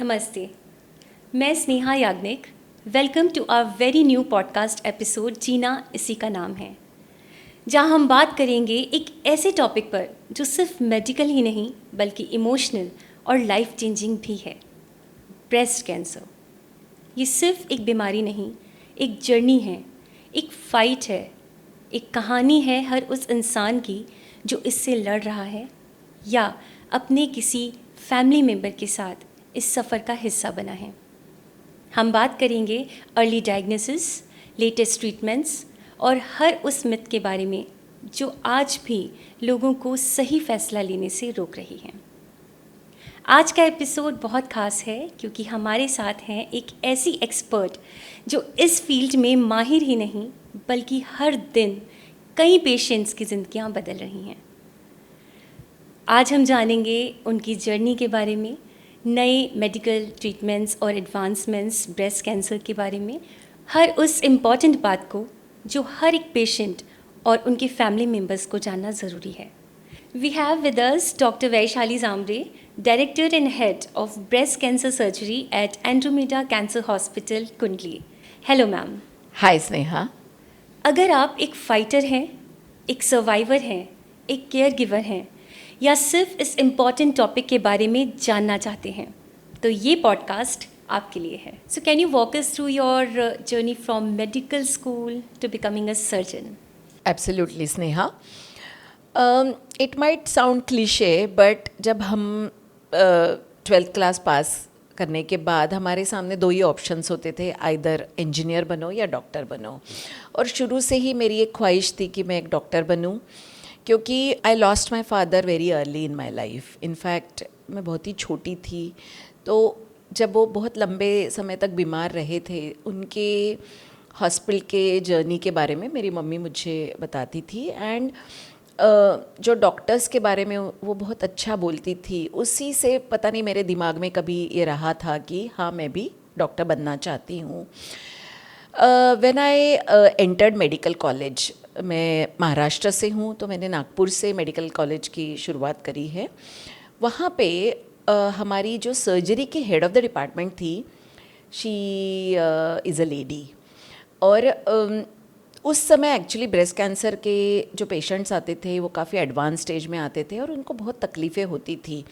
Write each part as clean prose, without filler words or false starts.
नमस्ते, मैं Sneha Yagnik. Welcome to our very new podcast episode जीना इसी का नाम है, जहां हम बात करेंगे एक ऐसे टॉपिक पर जो सिर्फ मेडिकल ही नहीं बल्कि इमोशनल और लाइफ चेंजिंग भी है, ब्रेस्ट कैंसर। ये सिर्फ एक बीमारी नहीं, एक जर्नी है, एक फाइट है, एक कहानी है हर उस इंसान की जो इससे लड़ रहा है या अपने किसी फैमिली मेम्बर के साथ इस सफ़र का हिस्सा बना है। हम बात करेंगे अर्ली डायग्नोसिस, लेटेस्ट ट्रीटमेंट्स और हर उस मिथ के बारे में जो आज भी लोगों को सही फैसला लेने से रोक रही है। आज का एपिसोड बहुत खास है क्योंकि हमारे साथ हैं एक ऐसी एक्सपर्ट जो इस फील्ड में माहिर ही नहीं बल्कि हर दिन कई पेशेंट्स की ज़िंदगियां बदल रही हैं। आज हम जानेंगे उनकी जर्नी के बारे में, नए मेडिकल ट्रीटमेंट्स और एडवांसमेंट्स ब्रेस्ट कैंसर के बारे में, हर उस इम्पॉर्टेंट बात को जो हर एक पेशेंट और उनके फैमिली मेम्बर्स को जानना ज़रूरी है। We have with us doctor Vaishali Jamre, director and head of breast cancer surgery at Andromeda cancer hospital, Kundli. Hello ma'am. Hi Sneha. अगर आप एक फाइटर हैं, एक सर्वाइवर हैं, एक केयर गिवर हैं या सिर्फ इस इम्पॉर्टेंट टॉपिक के बारे में जानना चाहते हैं तो ये पॉडकास्ट आपके लिए है। So can you walk us through your journey from medical school to becoming a surgeon? Absolutely Sneha. It might sound cliche but जब हम 12th क्लास पास करने के बाद हमारे सामने दो ही ऑप्शंस होते थे, आइदर इंजीनियर बनो या डॉक्टर बनो। और शुरू से ही मेरी एक ख्वाहिश थी कि मैं एक डॉक्टर बनूं, क्योंकि I lost my father very early in my life. In fact मैं बहुत ही छोटी थी, तो जब वो बहुत लंबे समय तक बीमार रहे थे, उनके हॉस्पिटल के जर्नी के बारे में मेरी मम्मी मुझे बताती थी। एंड जो डॉक्टर्स के बारे में वो बहुत अच्छा बोलती थी, उसी से पता नहीं मेरे दिमाग में कभी ये रहा था कि हाँ, मैं भी डॉक्टर बनना चाहती हूँ। When I entered medical college, मैं महाराष्ट्र से हूँ तो मैंने नागपुर से मेडिकल कॉलेज की शुरुआत करी है। वहाँ पे हमारी जो सर्जरी के हेड ऑफ़ द डिपार्टमेंट थी, शी इज़ अ लेडी। और उस समय एक्चुअली ब्रेस्ट कैंसर के जो पेशेंट्स आते थे वो काफ़ी एडवांस स्टेज में आते थे और उनको बहुत तकलीफ़ें होती थी।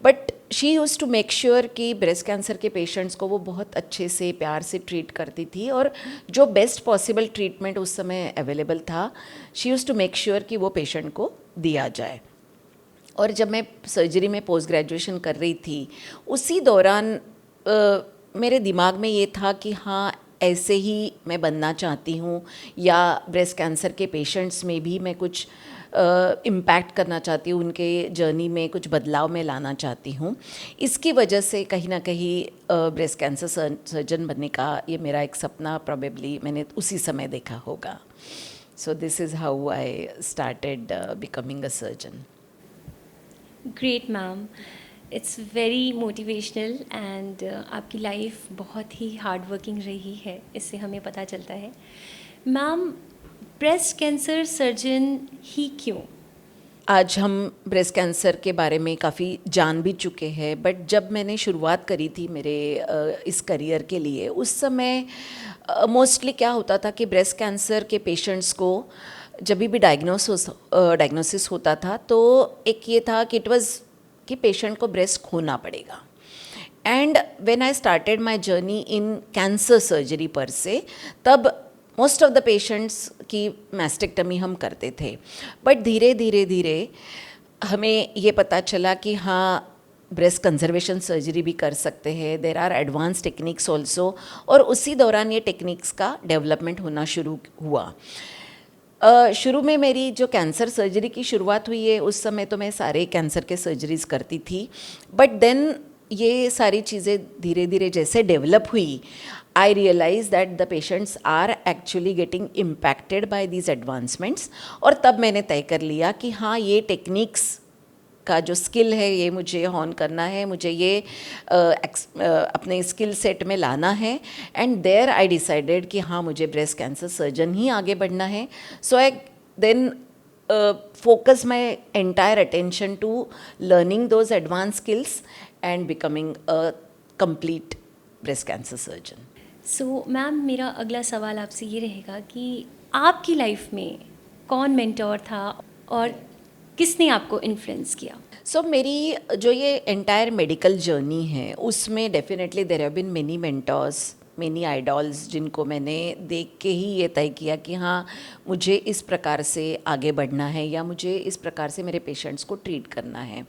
But she use to make sure कि ब्रेस्ट कैंसर के पेशेंट्स को वो बहुत अच्छे से प्यार से ट्रीट करती थी, और जो बेस्ट पॉसिबल ट्रीटमेंट उस समय अवेलेबल था, she use to make sure कि वो पेशेंट को दिया जाए। और जब मैं सर्जरी में पोस्ट ग्रेजुएशन कर रही थी, उसी दौरान मेरे दिमाग में ये था कि हाँ, ऐसे ही मैं बनना चाहती हूँ, या ब्रेस्ट कैंसर के पेशेंट्स में भी मैं कुछ इम्पैक्ट करना चाहती हूँ, उनके जर्नी में कुछ बदलाव मैं लाना चाहती हूँ। इसकी वजह से कहीं ना कहीं ब्रेस्ट कैंसर सर्जन बनने का ये मेरा एक सपना प्रोबेबली मैंने उसी समय देखा होगा। So this is how I started becoming a surgeon. Great ma'am, it's very motivational and आपकी लाइफ बहुत ही हार्ड वर्किंग रही है, इससे हमें पता चलता है। मैम, ब्रेस्ट कैंसर सर्जन ही क्यों? आज हम ब्रेस्ट कैंसर के बारे में काफ़ी जान भी चुके हैं, बट जब मैंने शुरुआत करी थी मेरे इस करियर के लिए, उस समय मोस्टली क्या होता था कि ब्रेस्ट कैंसर के पेशेंट्स को जब भी डायग्नोसिस होता था तो एक ये था कि इट वाज कि पेशेंट को ब्रेस्ट खोना पड़ेगा। And when I started my journey in cancer surgery पर से, तब मोस्ट ऑफ द पेशेंट्स की मैस्टेक्टमी हम करते थे। बट धीरे धीरे धीरे हमें ये पता चला कि हाँ, ब्रेस्ट कंजर्वेशन सर्जरी भी कर सकते हैं, there are advance techniques also. और उसी दौरान ये टेक्निक्स का डेवलपमेंट होना शुरू हुआ। शुरू में मेरी जो कैंसर सर्जरी की शुरुआत हुई है, उस समय तो मैं सारे कैंसर के सर्जरीज करती थी। बट देन ये सारी चीज़ें धीरे धीरे जैसे डेवलप हुई, I realise that the patients are actually getting impacted by these advancements. और तब मैंने तय कर लिया कि हाँ, ये टेक्निक्स का जो स्किल है ये मुझे हॉन करना है, मुझे ये अपने स्किल सेट में लाना है। एंड देयर आई डिसाइडेड कि हाँ, मुझे ब्रेस्ट कैंसर सर्जन ही आगे बढ़ना है। So I then focus my entire attention to learning those advanced skills and becoming a complete breast cancer surgeon. So ma'am, मेरा अगला सवाल आपसे ये रहेगा कि आपकी लाइफ में कौन मेंटोर था और किसने आपको इन्फ्लुएंस किया? सो मेरी जो ये एंटायर मेडिकल जर्नी है उसमें definitely there have been many mentors, many idols जिनको मैंने देख के ही ये तय किया कि हाँ मुझे इस प्रकार से आगे बढ़ना है या मुझे इस प्रकार से मेरे पेशेंट्स को ट्रीट करना है।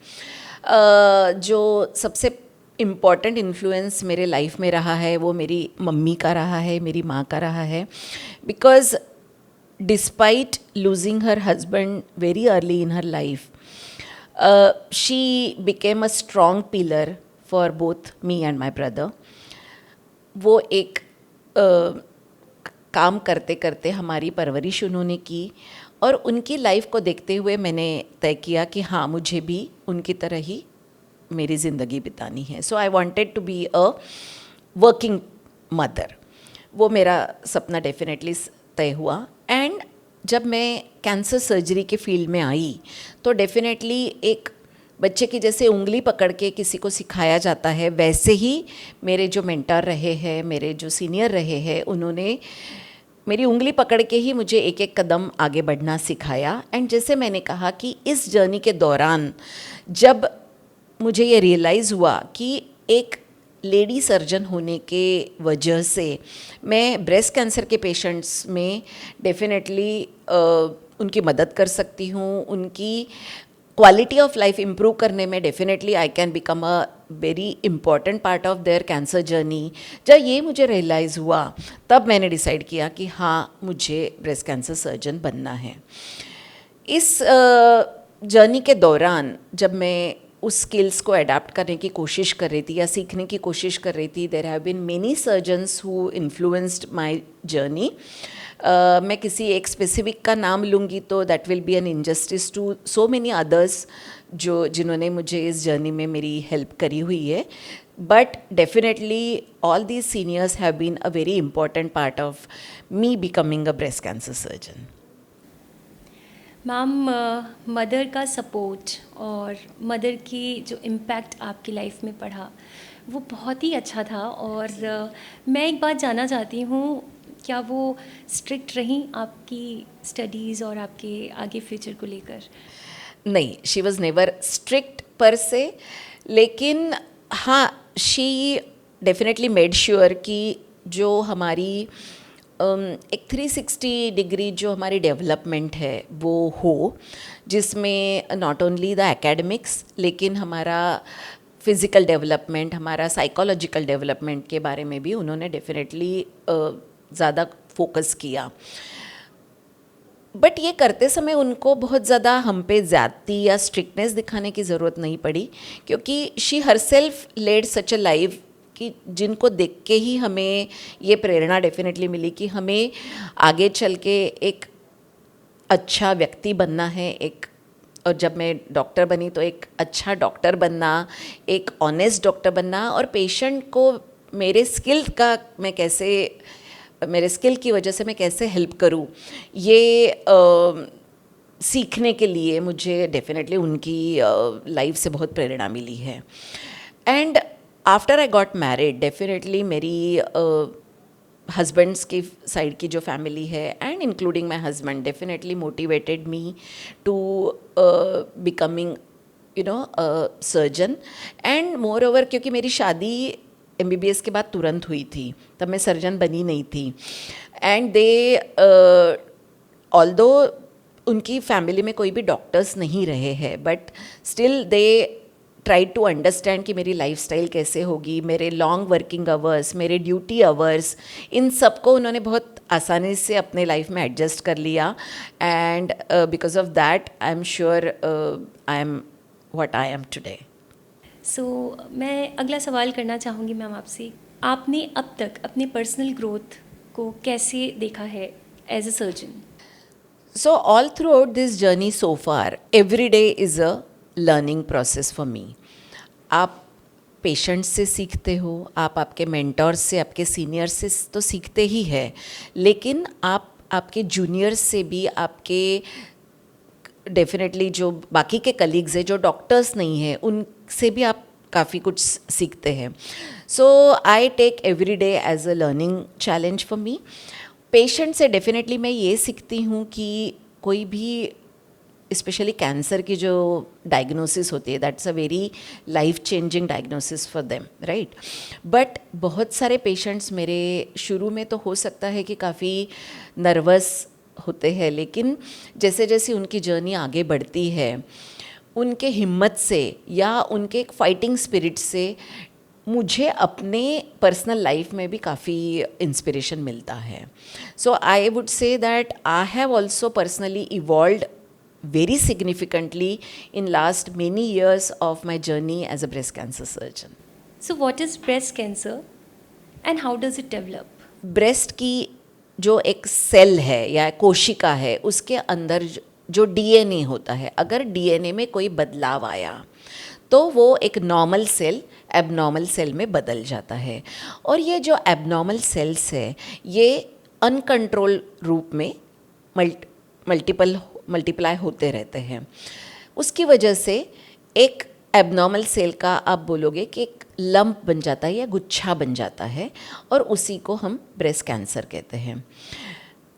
जो सबसे इम्पॉर्टेंट इन्फ्लुएंस मेरे लाइफ में रहा है वो मेरी मम्मी का रहा है, मेरी माँ का रहा है। Because despite losing her husband very early in her life, she became a strong pillar for both me and my brother. वो एक काम करते करते हमारी परवरिश उन्होंने की और उनकी लाइफ को देखते हुए मैंने तय किया कि हाँ मुझे भी उनकी तरह ही मेरी ज़िंदगी बितानी है। So I wanted to be a working mother. वो मेरा सपना डेफिनेटली तय हुआ। एंड जब मैं कैंसर सर्जरी के फील्ड में आई तो डेफिनेटली एक बच्चे की जैसे उंगली पकड़ के किसी को सिखाया जाता है वैसे ही मेरे जो मेंटर रहे हैं, मेरे जो सीनियर रहे हैं, उन्होंने मेरी उंगली पकड़ के ही मुझे एक एक कदम आगे बढ़ना सिखाया। एंड जैसे मैंने कहा कि इस जर्नी के दौरान जब मुझे ये रियलाइज़ हुआ कि एक लेडी सर्जन होने के वजह से मैं ब्रेस्ट कैंसर के पेशेंट्स में डेफिनेटली उनकी मदद कर सकती हूँ, उनकी क्वालिटी ऑफ लाइफ इम्प्रूव करने में definitely I can become a very important part of their cancer journey. जब ये मुझे रियलाइज़ हुआ तब मैंने डिसाइड किया कि हाँ मुझे ब्रेस्ट कैंसर सर्जन बनना है। इस जर्नी के दौरान जब मैं उस स्किल्स को अडाप्ट करने की कोशिश कर रही थी या सीखने की कोशिश कर रही थी, there have been many surgeons who influenced my journey. मैं किसी एक स्पेसिफिक का नाम लूँगी तो that will be an injustice to so many others जिन्होंने मुझे इस जर्नी में मेरी हेल्प करी हुई है। But definitely all these seniors have been a very important part of me becoming a breast cancer surgeon. Ma'am, mother का support और मदर की जो इम्पैक्ट आपकी लाइफ में पड़ा वो बहुत ही अच्छा था। और मैं एक बात जानना चाहती हूँ, क्या वो स्ट्रिक्ट रहीं आपकी स्टडीज़ और आपके आगे फ्यूचर को लेकर? नहीं, शी वॉज नेवर स्ट्रिक्ट पर से, लेकिन हाँ शी डेफिनेटली मेड श्योर कि जो हमारी एक 360 डिग्री जो हमारी डेवलपमेंट है वो हो, जिसमें नॉट ओनली द एकेडमिक्स लेकिन हमारा फिज़िकल डेवलपमेंट, हमारा साइकोलॉजिकल डेवलपमेंट के बारे में भी उन्होंने डेफिनेटली ज़्यादा फोकस किया। बट ये करते समय उनको बहुत ज़्यादा हम पे ज़्यादती या स्ट्रिक्टनेस दिखाने की ज़रूरत नहीं पड़ी, क्योंकि she herself led such a life कि जिनको देख के ही हमें ये प्रेरणा डेफिनेटली मिली कि हमें आगे चल के एक अच्छा व्यक्ति बनना है। और जब मैं डॉक्टर बनी तो एक अच्छा डॉक्टर बनना, एक ऑनेस्ट डॉक्टर बनना, और पेशेंट को मेरे स्किल की वजह से मैं कैसे हेल्प करूं, ये सीखने के लिए मुझे डेफिनेटली उनकी लाइफ से बहुत प्रेरणा मिली है। And after I got married, definitely मेरी हस्बैंड्स की साइड की जो फैमिली है and including my husband definitely motivated me to becoming surgeon. And moreover क्योंकि मेरी शादी MBBS के बाद तुरंत हुई थी, तब मैं सर्जन बनी नहीं थी। एंड दे ऑल्दो उनकी फैमिली में कोई भी डॉक्टर्स नहीं रहे हैं, but still they try to understand कि मेरी लाइफस्टाइल कैसे होगी, मेरे लॉन्ग वर्किंग आवर्स, मेरे ड्यूटी आवर्स, इन सब को उन्होंने बहुत आसानी से अपने लाइफ में एडजस्ट कर लिया। And because of that I am sure I am what I am today. सो मैं अगला सवाल करना चाहूँगी मैम आपसे, आपने अब तक अपने पर्सनल ग्रोथ को कैसे देखा है as a surgeon? So all throughout this journey so far, every day is a learning process for me. आप पेशेंट्स से सीखते हो, आप आपके मेंटर्स से, आपके सीनियर्स से तो सीखते ही है, लेकिन आप आपके जूनियर्स से भी, आपके डेफिनेटली जो बाकी के कलीग्स हैं जो डॉक्टर्स नहीं हैं, उनसे भी आप काफ़ी कुछ सीखते हैं. So I take every day as a learning challenge for me. Patient से डेफिनेटली मैं ये सीखती हूँ कि कोई भी स्पेशली कैंसर की जो डायग्नोसिस होती है, that's a very life changing diagnosis for them, right. But बहुत सारे पेशेंट्स मेरे शुरू में तो हो सकता है कि काफ़ी नर्वस होते हैं, लेकिन जैसे जैसे उनकी जर्नी आगे बढ़ती है, उनके हिम्मत से या उनके एक फाइटिंग स्पिरिट से मुझे अपने पर्सनल लाइफ में भी काफ़ी इंस्पिरेशन मिलता है. So I would say that I have also personally evolved very significantly in last many years of my journey as a breast cancer surgeon. So what is breast cancer and how does it develop? Breast की जो एक cell है या कोशिका है, उसके अंदर जो डीएनए होता है, अगर डीएनए में कोई बदलाव आया तो वो एक नॉर्मल सेल एबनॉर्मल सेल में बदल जाता है. और ये जो एबनॉर्मल सेल्स है, ये अनकंट्रोल रूप में मल्टीप्लाई होते रहते हैं. उसकी वजह से एक एबनॉर्मल सेल का आप बोलोगे कि एक लंप बन जाता है या गुच्छा बन जाता है, और उसी को हम ब्रेस्ट कैंसर कहते हैं.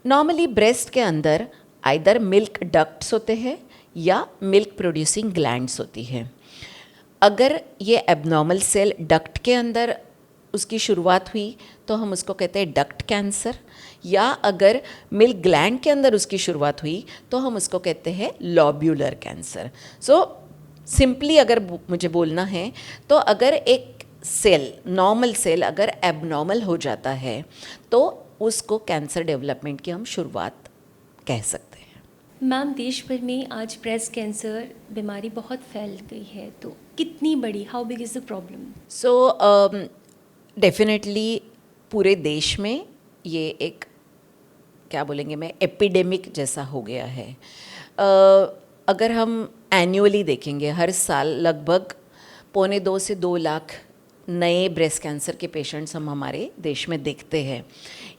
नॉर्मली ब्रेस्ट के अंदर आइदर मिल्क डक्ट्स होते हैं या मिल्क प्रोड्यूसिंग ग्लैंड्स होती हैं. अगर ये एबनॉर्मल सेल डक्ट के अंदर उसकी शुरुआत हुई तो हम उसको कहते हैं डक्ट कैंसर, या अगर मिल्क ग्लैंड के अंदर उसकी शुरुआत हुई तो हम उसको कहते हैं लॉब्यूलर कैंसर. सो सिंपली अगर मुझे बोलना है तो अगर एक सेल, नॉर्मल सेल अगर एबनॉर्मल हो जाता है तो उसको कैंसर डेवलपमेंट की हम शुरुआत कह सकते हैं. मैम, देश भर में आज ब्रेस्ट कैंसर बीमारी बहुत फैल गई है, तो कितनी बड़ी, how big is the problem? So definitely पूरे देश में ये एक, क्या बोलेंगे मैं, एपिडेमिक जैसा हो गया है. अगर हम एनुअली देखेंगे, हर साल लगभग 1.25 से 2 लाख नए ब्रेस्ट कैंसर के पेशेंट्स हम हमारे देश में देखते हैं.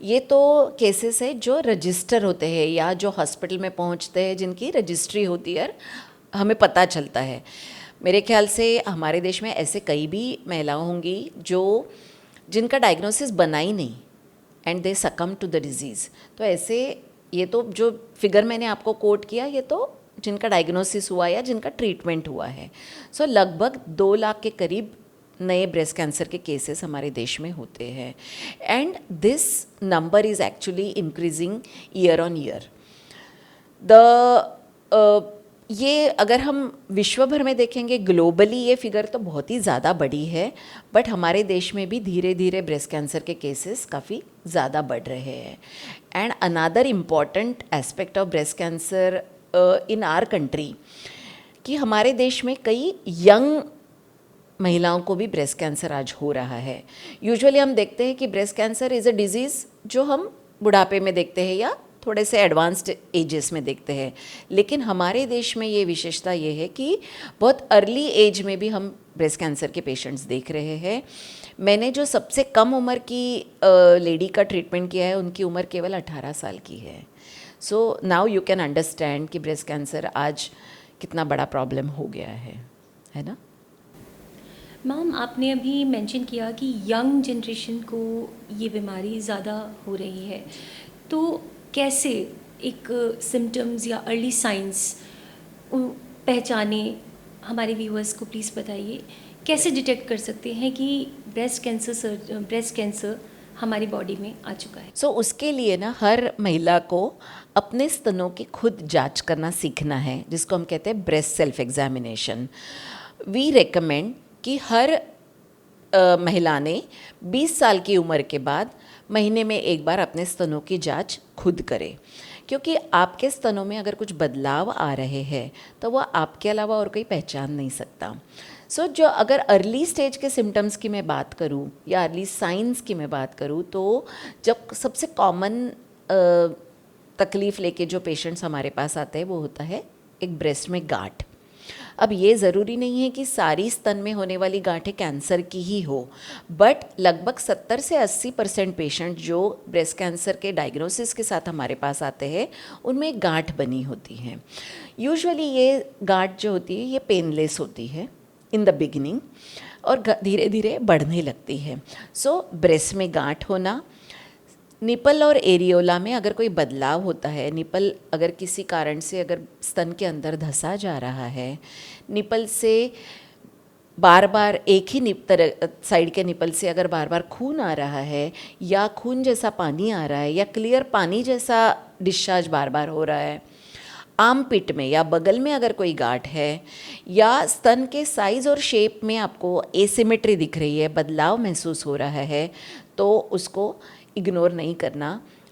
ये तो केसेस है जो रजिस्टर होते हैं या जो हॉस्पिटल में पहुंचते हैं, जिनकी रजिस्ट्री होती है, हमें पता चलता है. मेरे ख्याल से हमारे देश में ऐसे कई भी महिलाएं होंगी जिनका डायग्नोसिस बना ही नहीं एंड दे सकम टू द डिजीज़. तो ऐसे, ये तो जो फिगर मैंने आपको कोट किया, ये तो जिनका डायग्नोसिस हुआ या जिनका ट्रीटमेंट हुआ है. सो लगभग 2 लाख के करीब नए ब्रेस्ट कैंसर के केसेस हमारे देश में होते हैं, and this number is actually increasing year on year. ये अगर हम विश्व भर में देखेंगे, ग्लोबली ये फिगर तो बहुत ही ज़्यादा बड़ी है, बट हमारे देश में भी धीरे धीरे ब्रेस्ट कैंसर के केसेस काफ़ी ज़्यादा बढ़ रहे हैं. And another important aspect of breast cancer in our country, कि हमारे देश में कई यंग महिलाओं को भी ब्रेस्ट कैंसर आज हो रहा है. यूजुअली हम देखते हैं कि breast cancer is a disease जो हम बुढ़ापे में देखते हैं या थोड़े से एडवांस्ड एजेस में देखते हैं, लेकिन हमारे देश में ये विशेषता ये है कि बहुत अर्ली एज में भी हम ब्रेस्ट कैंसर के पेशेंट्स देख रहे हैं. मैंने जो सबसे कम उम्र की लेडी का ट्रीटमेंट किया है, उनकी उम्र केवल 18 साल की है. So now you can understand कि ब्रेस्ट कैंसर आज कितना बड़ा प्रॉब्लम हो गया है ना. मैम, आपने अभी मेंशन किया कि यंग जनरेशन को ये बीमारी ज़्यादा हो रही है, तो कैसे एक सिम्टम्स या अर्ली साइंस पहचाने, हमारे व्यूअर्स को प्लीज़ बताइए. कैसे डिटेक्ट कर सकते हैं कि ब्रेस्ट कैंसर हमारी बॉडी में आ चुका है? सो उसके लिए ना हर महिला को अपने स्तनों की खुद जांच करना सीखना है, जिसको हम कहते हैं breast self examination. We recommend कि हर महिला ने 20 साल की उम्र के बाद महीने में एक बार अपने स्तनों की जांच खुद करे, क्योंकि आपके स्तनों में अगर कुछ बदलाव आ रहे हैं तो वह आपके अलावा और कोई पहचान नहीं सकता. सो जो अगर अर्ली स्टेज के सिम्टम्स की मैं बात करूं या अर्ली साइंस की मैं बात करूं, तो जब सबसे कॉमन तकलीफ़ लेके जो पेशेंट्स हमारे पास आते हैं वो होता है एक ब्रेस्ट में गांठ. अब ये ज़रूरी नहीं है कि सारी स्तन में होने वाली गांठें कैंसर की ही हो, बट लगभग 70 से 80% पेशेंट जो ब्रेस्ट कैंसर के डायग्नोसिस के साथ हमारे पास आते हैं, उनमें गांठ बनी होती हैं. यूजुअली ये गांठ जो होती है ये पेनलेस होती है इन द बिगिनिंग. और धीरे धीरे बढ़ने लगती है। सो ब्रेस्ट में गांठ होना, निपल और एरियोला में अगर कोई बदलाव होता है, निपल अगर किसी कारण से अगर स्तन के अंदर धंसा जा रहा है, निपल से बार बार एक ही साइड के निपल से अगर बार बार खून आ रहा है, या खून जैसा पानी आ रहा है, या क्लियर पानी जैसा डिस्चार्ज बार बार हो रहा है, आर्म पिट में या बगल में अगर कोई गांठ है, या स्तन के साइज़ और शेप में आपको एसिमेट्री दिख रही है, बदलाव महसूस हो रहा है, तो उसको इग्नोर नहीं करना,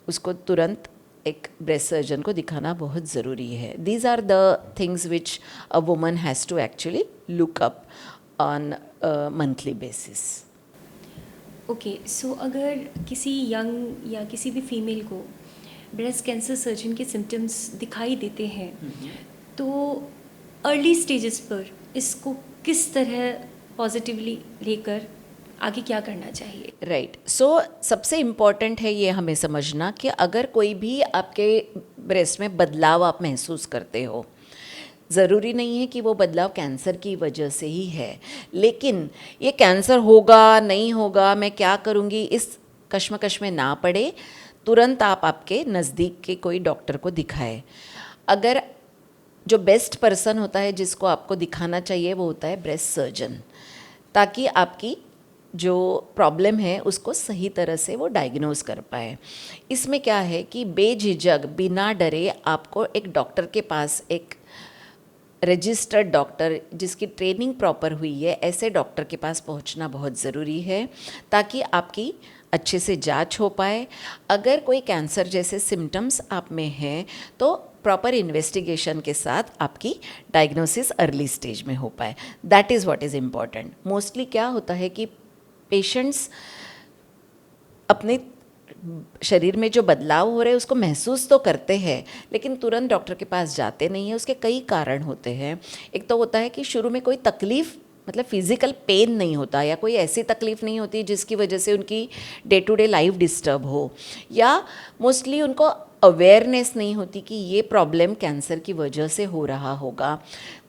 उसको तुरंत एक ब्रेस्ट सर्जन को दिखाना बहुत ज़रूरी है। These are the things which a woman has to actually look up on monthly basis. Okay, so अगर किसी यंग या किसी भी फीमेल को ब्रेस्ट कैंसर सर्जन के सिम्टम्स दिखाई देते हैं, तो अर्ली स्टेजेस पर इसको किस तरह पॉजिटिवली लेकर आगे क्या करना चाहिए? राइट, सो सबसे इम्पॉर्टेंट है ये हमें समझना कि अगर कोई भी आपके ब्रेस्ट में बदलाव आप महसूस करते हो, ज़रूरी नहीं है कि वो बदलाव कैंसर की वजह से ही है, लेकिन ये कैंसर होगा नहीं होगा, मैं क्या करूँगी, इस कश्मकश में ना पड़े, तुरंत आप आपके नज़दीक के कोई डॉक्टर को दिखाएं। अगर जो बेस्ट पर्सन होता है जिसको आपको दिखाना चाहिए वो होता है ब्रेस्ट सर्जन, ताकि आपकी जो प्रॉब्लम है उसको सही तरह से वो डायग्नोज कर पाए। इसमें क्या है कि बेझिझक बिना डरे आपको एक डॉक्टर के पास, एक रजिस्टर्ड डॉक्टर जिसकी ट्रेनिंग प्रॉपर हुई है, ऐसे डॉक्टर के पास पहुंचना बहुत ज़रूरी है, ताकि आपकी अच्छे से जांच हो पाए। अगर कोई कैंसर जैसे सिम्टम्स आप में हैं तो प्रॉपर इन्वेस्टिगेशन के साथ आपकी डायग्नोसिस अर्ली स्टेज में हो पाए। That is what is important. Mostly क्या होता है कि पेशेंट्स अपने शरीर में जो बदलाव हो रहे हैं उसको महसूस तो करते हैं, लेकिन तुरंत डॉक्टर के पास जाते नहीं हैं। उसके कई कारण होते हैं। एक तो होता है कि शुरू में कोई तकलीफ़, मतलब फिज़िकल पेन नहीं होता, या कोई ऐसी तकलीफ़ नहीं होती जिसकी वजह से उनकी day to day life disturb हो, या मोस्टली उनको अवेयरनेस नहीं होती कि ये प्रॉब्लम कैंसर की वजह से हो रहा होगा।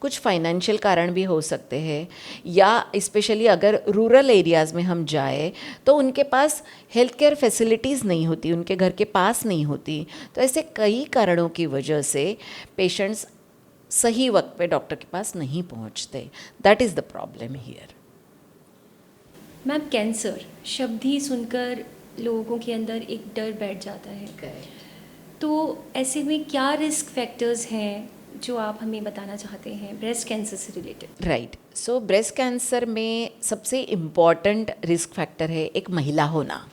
कुछ फाइनेंशियल कारण भी हो सकते हैं, या स्पेशली अगर रूरल एरियाज़ में हम जाए तो उनके पास हेल्थ केयर फैसिलिटीज़ नहीं होती, उनके घर के पास नहीं होती। तो ऐसे कई कारणों की वजह से पेशेंट्स सही वक्त पे डॉक्टर के पास नहीं पहुंचते। That is the problem here. Ma'am, cancer शब्द ही सुनकर लोगों के अंदर एक डर बैठ जाता है, तो ऐसे में क्या रिस्क फैक्टर्स हैं जो आप हमें बताना चाहते हैं ब्रेस्ट कैंसर से रिलेटेड? राइट, सो ब्रेस्ट कैंसर में सबसे इम्पॉर्टेंट रिस्क फैक्टर है एक महिला होना।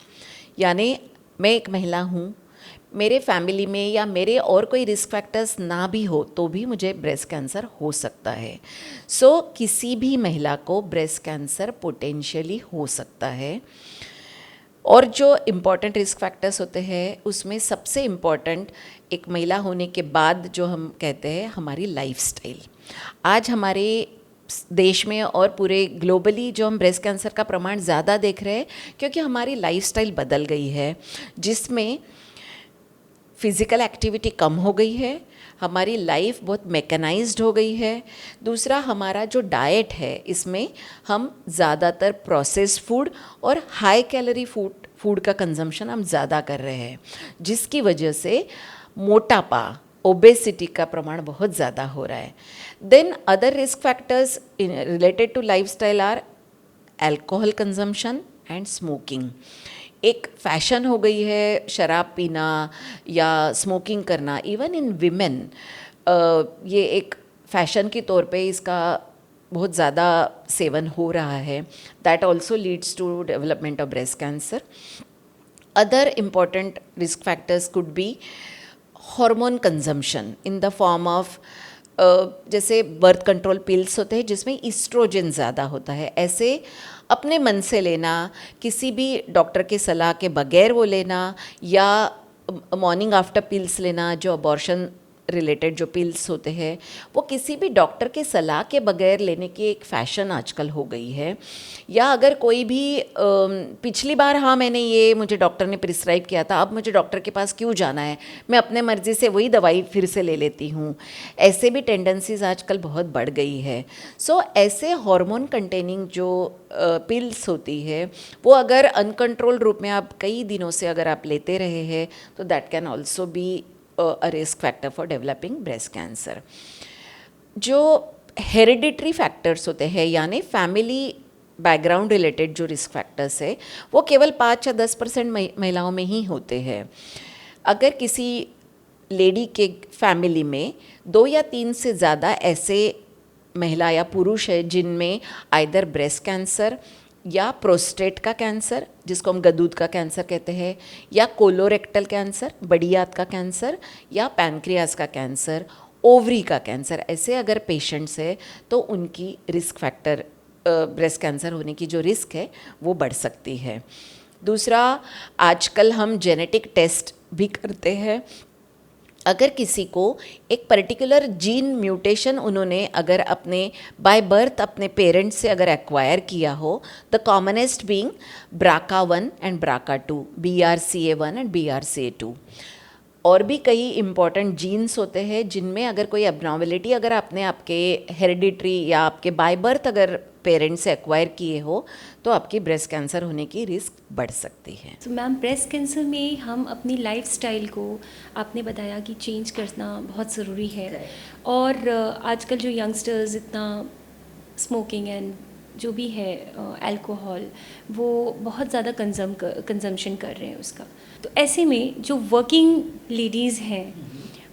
यानी मैं एक महिला हूँ, मेरे फैमिली में या मेरे और कोई रिस्क फैक्टर्स ना भी हो तो भी मुझे ब्रेस्ट कैंसर हो सकता है। सो किसी भी महिला को ब्रेस्ट कैंसर पोटेंशियली हो सकता है। और जो इम्पॉर्टेंट रिस्क फैक्टर्स होते हैं उसमें सबसे इम्पॉर्टेंट एक महिला होने के बाद जो हम कहते हैं हमारी लाइफस्टाइल। आज हमारे देश में और पूरे ग्लोबली जो हम ब्रेस्ट कैंसर का प्रमाण ज़्यादा देख रहे हैं क्योंकि हमारी लाइफस्टाइल बदल गई है, जिसमें फिज़िकल एक्टिविटी कम हो गई है, हमारी लाइफ बहुत मैकेनाइज्ड हो गई है। दूसरा, हमारा जो डाइट है इसमें हम ज़्यादातर प्रोसेस्ड फूड और हाई कैलोरी फूड का कंजम्पशन हम ज़्यादा कर रहे हैं, जिसकी वजह से मोटापा, ओबेसिटी का प्रमाण बहुत ज़्यादा हो रहा है। Then other risk factors related to lifestyle are alcohol consumption and smoking. एक फैशन हो गई है शराब पीना या स्मोकिंग करना, इवन इन विमेन ये एक फैशन के तौर पे इसका बहुत ज़्यादा सेवन हो रहा है। That also leads to development of breast cancer. Other important risk factors could be hormone consumption in the form of जैसे बर्थ कंट्रोल पिल्स होते हैं जिसमें ईस्ट्रोजन ज़्यादा होता है, ऐसे अपने मन से लेना, किसी भी डॉक्टर के सलाह के बगैर वो लेना, या मॉर्निंग आफ्टर पिल्स लेना जो अबॉर्शन रिलेटेड जो पिल्स होते हैं वो किसी भी डॉक्टर के सलाह के बगैर लेने की एक फ़ैशन आजकल हो गई है। या अगर कोई भी पिछली बार हाँ मैंने ये मुझे डॉक्टर ने प्रिस्क्राइब किया था, अब मुझे डॉक्टर के पास क्यों जाना है, मैं अपने मर्ज़ी से वही दवाई फिर से ले लेती हूँ, ऐसे भी टेंडेंसीज आजकल बहुत बढ़ गई है। सो ऐसे हार्मोन कंटेनिंग जो पिल्स होती है वो अगर अनकंट्रोल रूप में आप कई दिनों से अगर आप लेते रहे हैं तो that can also be a risk factor for developing breast cancer. जो हेरिडिटरी फैक्टर्स होते हैं यानी फैमिली बैकग्राउंड रिलेटेड जो रिस्क फैक्टर्स है वो केवल 5 या 10% महिलाओं में ही होते हैं। अगर किसी लेडी के फैमिली में 2 या 3 से ज़्यादा ऐसे महिला या पुरुष है जिनमें आइदर ब्रेस्ट कैंसर या प्रोस्टेट का कैंसर जिसको हम गदूद का कैंसर कहते हैं, या कोलोरेक्टल कैंसर बड़ी आंत का कैंसर, या पैनक्रियाज का कैंसर, ओवरी का कैंसर, ऐसे अगर पेशेंट्स है तो उनकी रिस्क फैक्टर ब्रेस्ट कैंसर होने की जो रिस्क है वो बढ़ सकती है। दूसरा, आजकल हम जेनेटिक टेस्ट भी करते हैं। अगर किसी को एक पर्टिकुलर जीन म्यूटेशन उन्होंने अगर अपने बाय बर्थ अपने पेरेंट्स से अगर एक्वायर किया हो, the commonest being BRCA1 and BRCA2, BRCA1 and BRCA2। और भी कई इम्पॉर्टेंट जीन्स होते हैं जिनमें अगर कोई एबनॉर्मेलिटी अगर आपने आपके हेरिडिटरी या आपके बाय बर्थ अगर पेरेंट्स से एक्वायर किए हो तो आपकी ब्रेस्ट कैंसर होने की रिस्क बढ़ सकती है। तो मैम, ब्रेस्ट कैंसर में हम अपनी लाइफस्टाइल को आपने बताया कि चेंज करना बहुत ज़रूरी है। और आजकल जो यंगस्टर्स इतना स्मोकिंग एंड जो भी है अल्कोहल वो बहुत ज़्यादा कंजम्पशन कर रहे हैं उसका। तो ऐसे में जो वर्किंग लेडीज़ हैं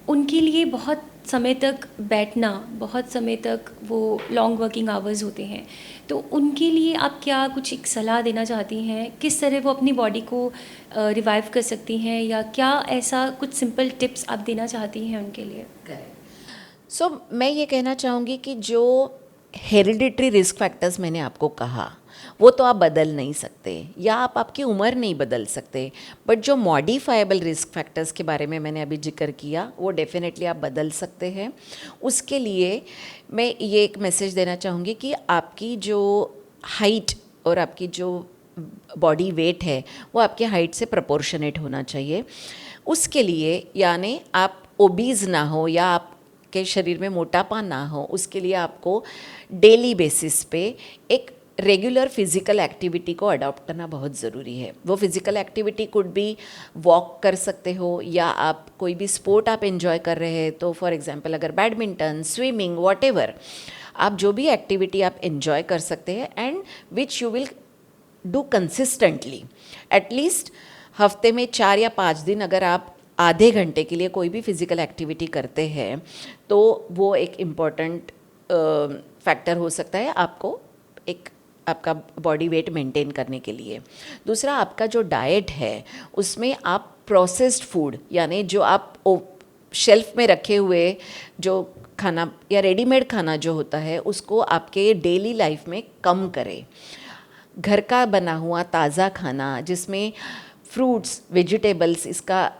उनके लिए बहुत समय तक बैठना, बहुत समय तक वो लॉन्ग वर्किंग आवर्स होते हैं, तो उनके लिए आप क्या कुछ एक सलाह देना चाहती हैं, किस तरह वो अपनी बॉडी को रिवाइव कर सकती हैं, या क्या ऐसा कुछ सिंपल टिप्स आप देना चाहती हैं उनके लिए? सो मैं ये कहना चाहूँगी कि जो हेरिडिटरी रिस्क फैक्टर्स मैंने आपको कहा वो तो आप बदल नहीं सकते या आप आपकी उम्र नहीं बदल सकते, बट जो मॉडिफाइबल रिस्क फैक्टर्स के बारे में मैंने अभी जिक्र किया वो डेफिनेटली आप बदल सकते हैं। उसके लिए मैं ये एक मैसेज देना चाहूँगी कि आपकी जो हाइट और आपकी जो बॉडी वेट है वो आपकी हाइट से प्रोपोर्शनेट होना चाहिए। उसके लिए यानी आप ओबीज़ ना हो या आप के शरीर में मोटापा ना हो, उसके लिए आपको डेली बेसिस पे एक रेगुलर फिज़िकल एक्टिविटी को अडॉप्ट करना बहुत ज़रूरी है। वो physical activity could be walk कर सकते हो, या आप कोई भी स्पोर्ट आप एंजॉय कर रहे हैं तो फॉर एग्जांपल अगर बैडमिंटन, स्विमिंग, व्हाटएवर, आप जो भी एक्टिविटी आप एंजॉय कर सकते हैं and which you will do consistently. At least हफ्ते में 4 या 5 दिन अगर आप आधे घंटे के लिए कोई भी फिज़िकल एक्टिविटी करते हैं तो वो एक इम्पॉर्टेंट फैक्टर हो सकता है आपको एक आपका बॉडी वेट मेंटेन करने के लिए। दूसरा, आपका जो डाइट है उसमें आप प्रोसेस्ड फूड यानी जो आप शेल्फ में रखे हुए जो खाना या रेडीमेड खाना जो होता है उसको आपके डेली लाइफ में कम करें। घर का बना हुआ ताज़ा खाना जिसमें फ्रूट्स, वेजिटेबल्स इसका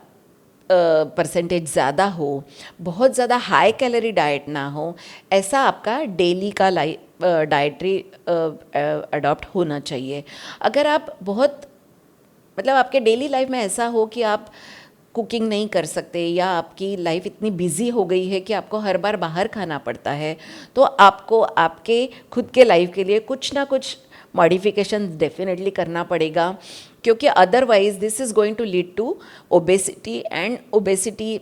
परसेंटेज ज़्यादा हो, बहुत ज़्यादा हाई कैलोरी डाइट ना हो, ऐसा आपका डेली का डाइटरी अडॉप्ट होना चाहिए। अगर आप बहुत मतलब आपके डेली लाइफ में ऐसा हो कि आप कुकिंग नहीं कर सकते या आपकी लाइफ इतनी बिजी हो गई है कि आपको हर बार बाहर खाना पड़ता है, तो आपको आपके खुद के लाइफ के लिए कुछ ना कुछ मॉडिफिकेशन डेफिनेटली करना पड़ेगा, क्योंकि otherwise this is going to lead to obesity and obesity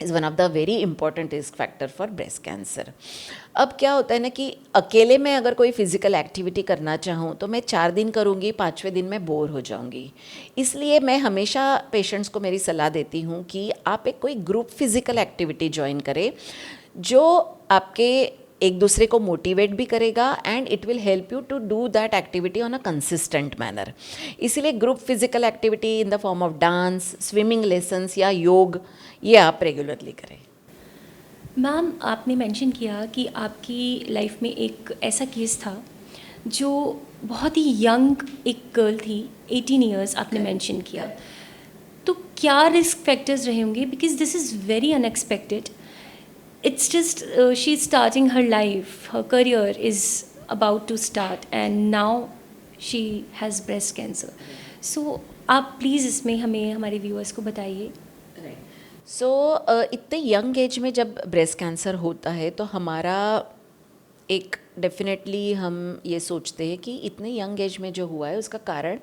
is one of the very important risk factor for breast cancer. अब क्या होता है ना कि अकेले में अगर कोई फिज़िकल एक्टिविटी करना चाहूँ तो मैं 4 दिन करूँगी, 5वें दिन मैं बोर हो जाऊँगी। इसलिए मैं हमेशा पेशेंट्स को मेरी सलाह देती हूँ कि आप एक कोई ग्रुप फिज़िकल एक्टिविटी ज्वाइन करें जो आपके एक दूसरे को मोटिवेट भी करेगा and it will help you to do that activity on a consistent manner. इसीलिए group physical activity in the form of dance, swimming lessons या योग ये आप रेगुलरली करें। मैम, आपने मेंशन किया कि आपकी लाइफ में एक ऐसा केस था जो बहुत ही यंग एक गर्ल थी, 18 ईयर्स आपने मेंशन किया, तो क्या रिस्क फैक्टर्स रहे होंगे? Because this is very unexpected it's just she's starting her life, her career is about to start, and now she has breast cancer. So आप प्लीज़ इसमें हमें हमारे व्यूअर्स को बताइए. सो इतने यंग एज में जब ब्रेस्ट कैंसर होता है तो हमारा एक डेफिनेटली हम ये सोचते हैं कि इतने यंग एज में जो हुआ है उसका कारण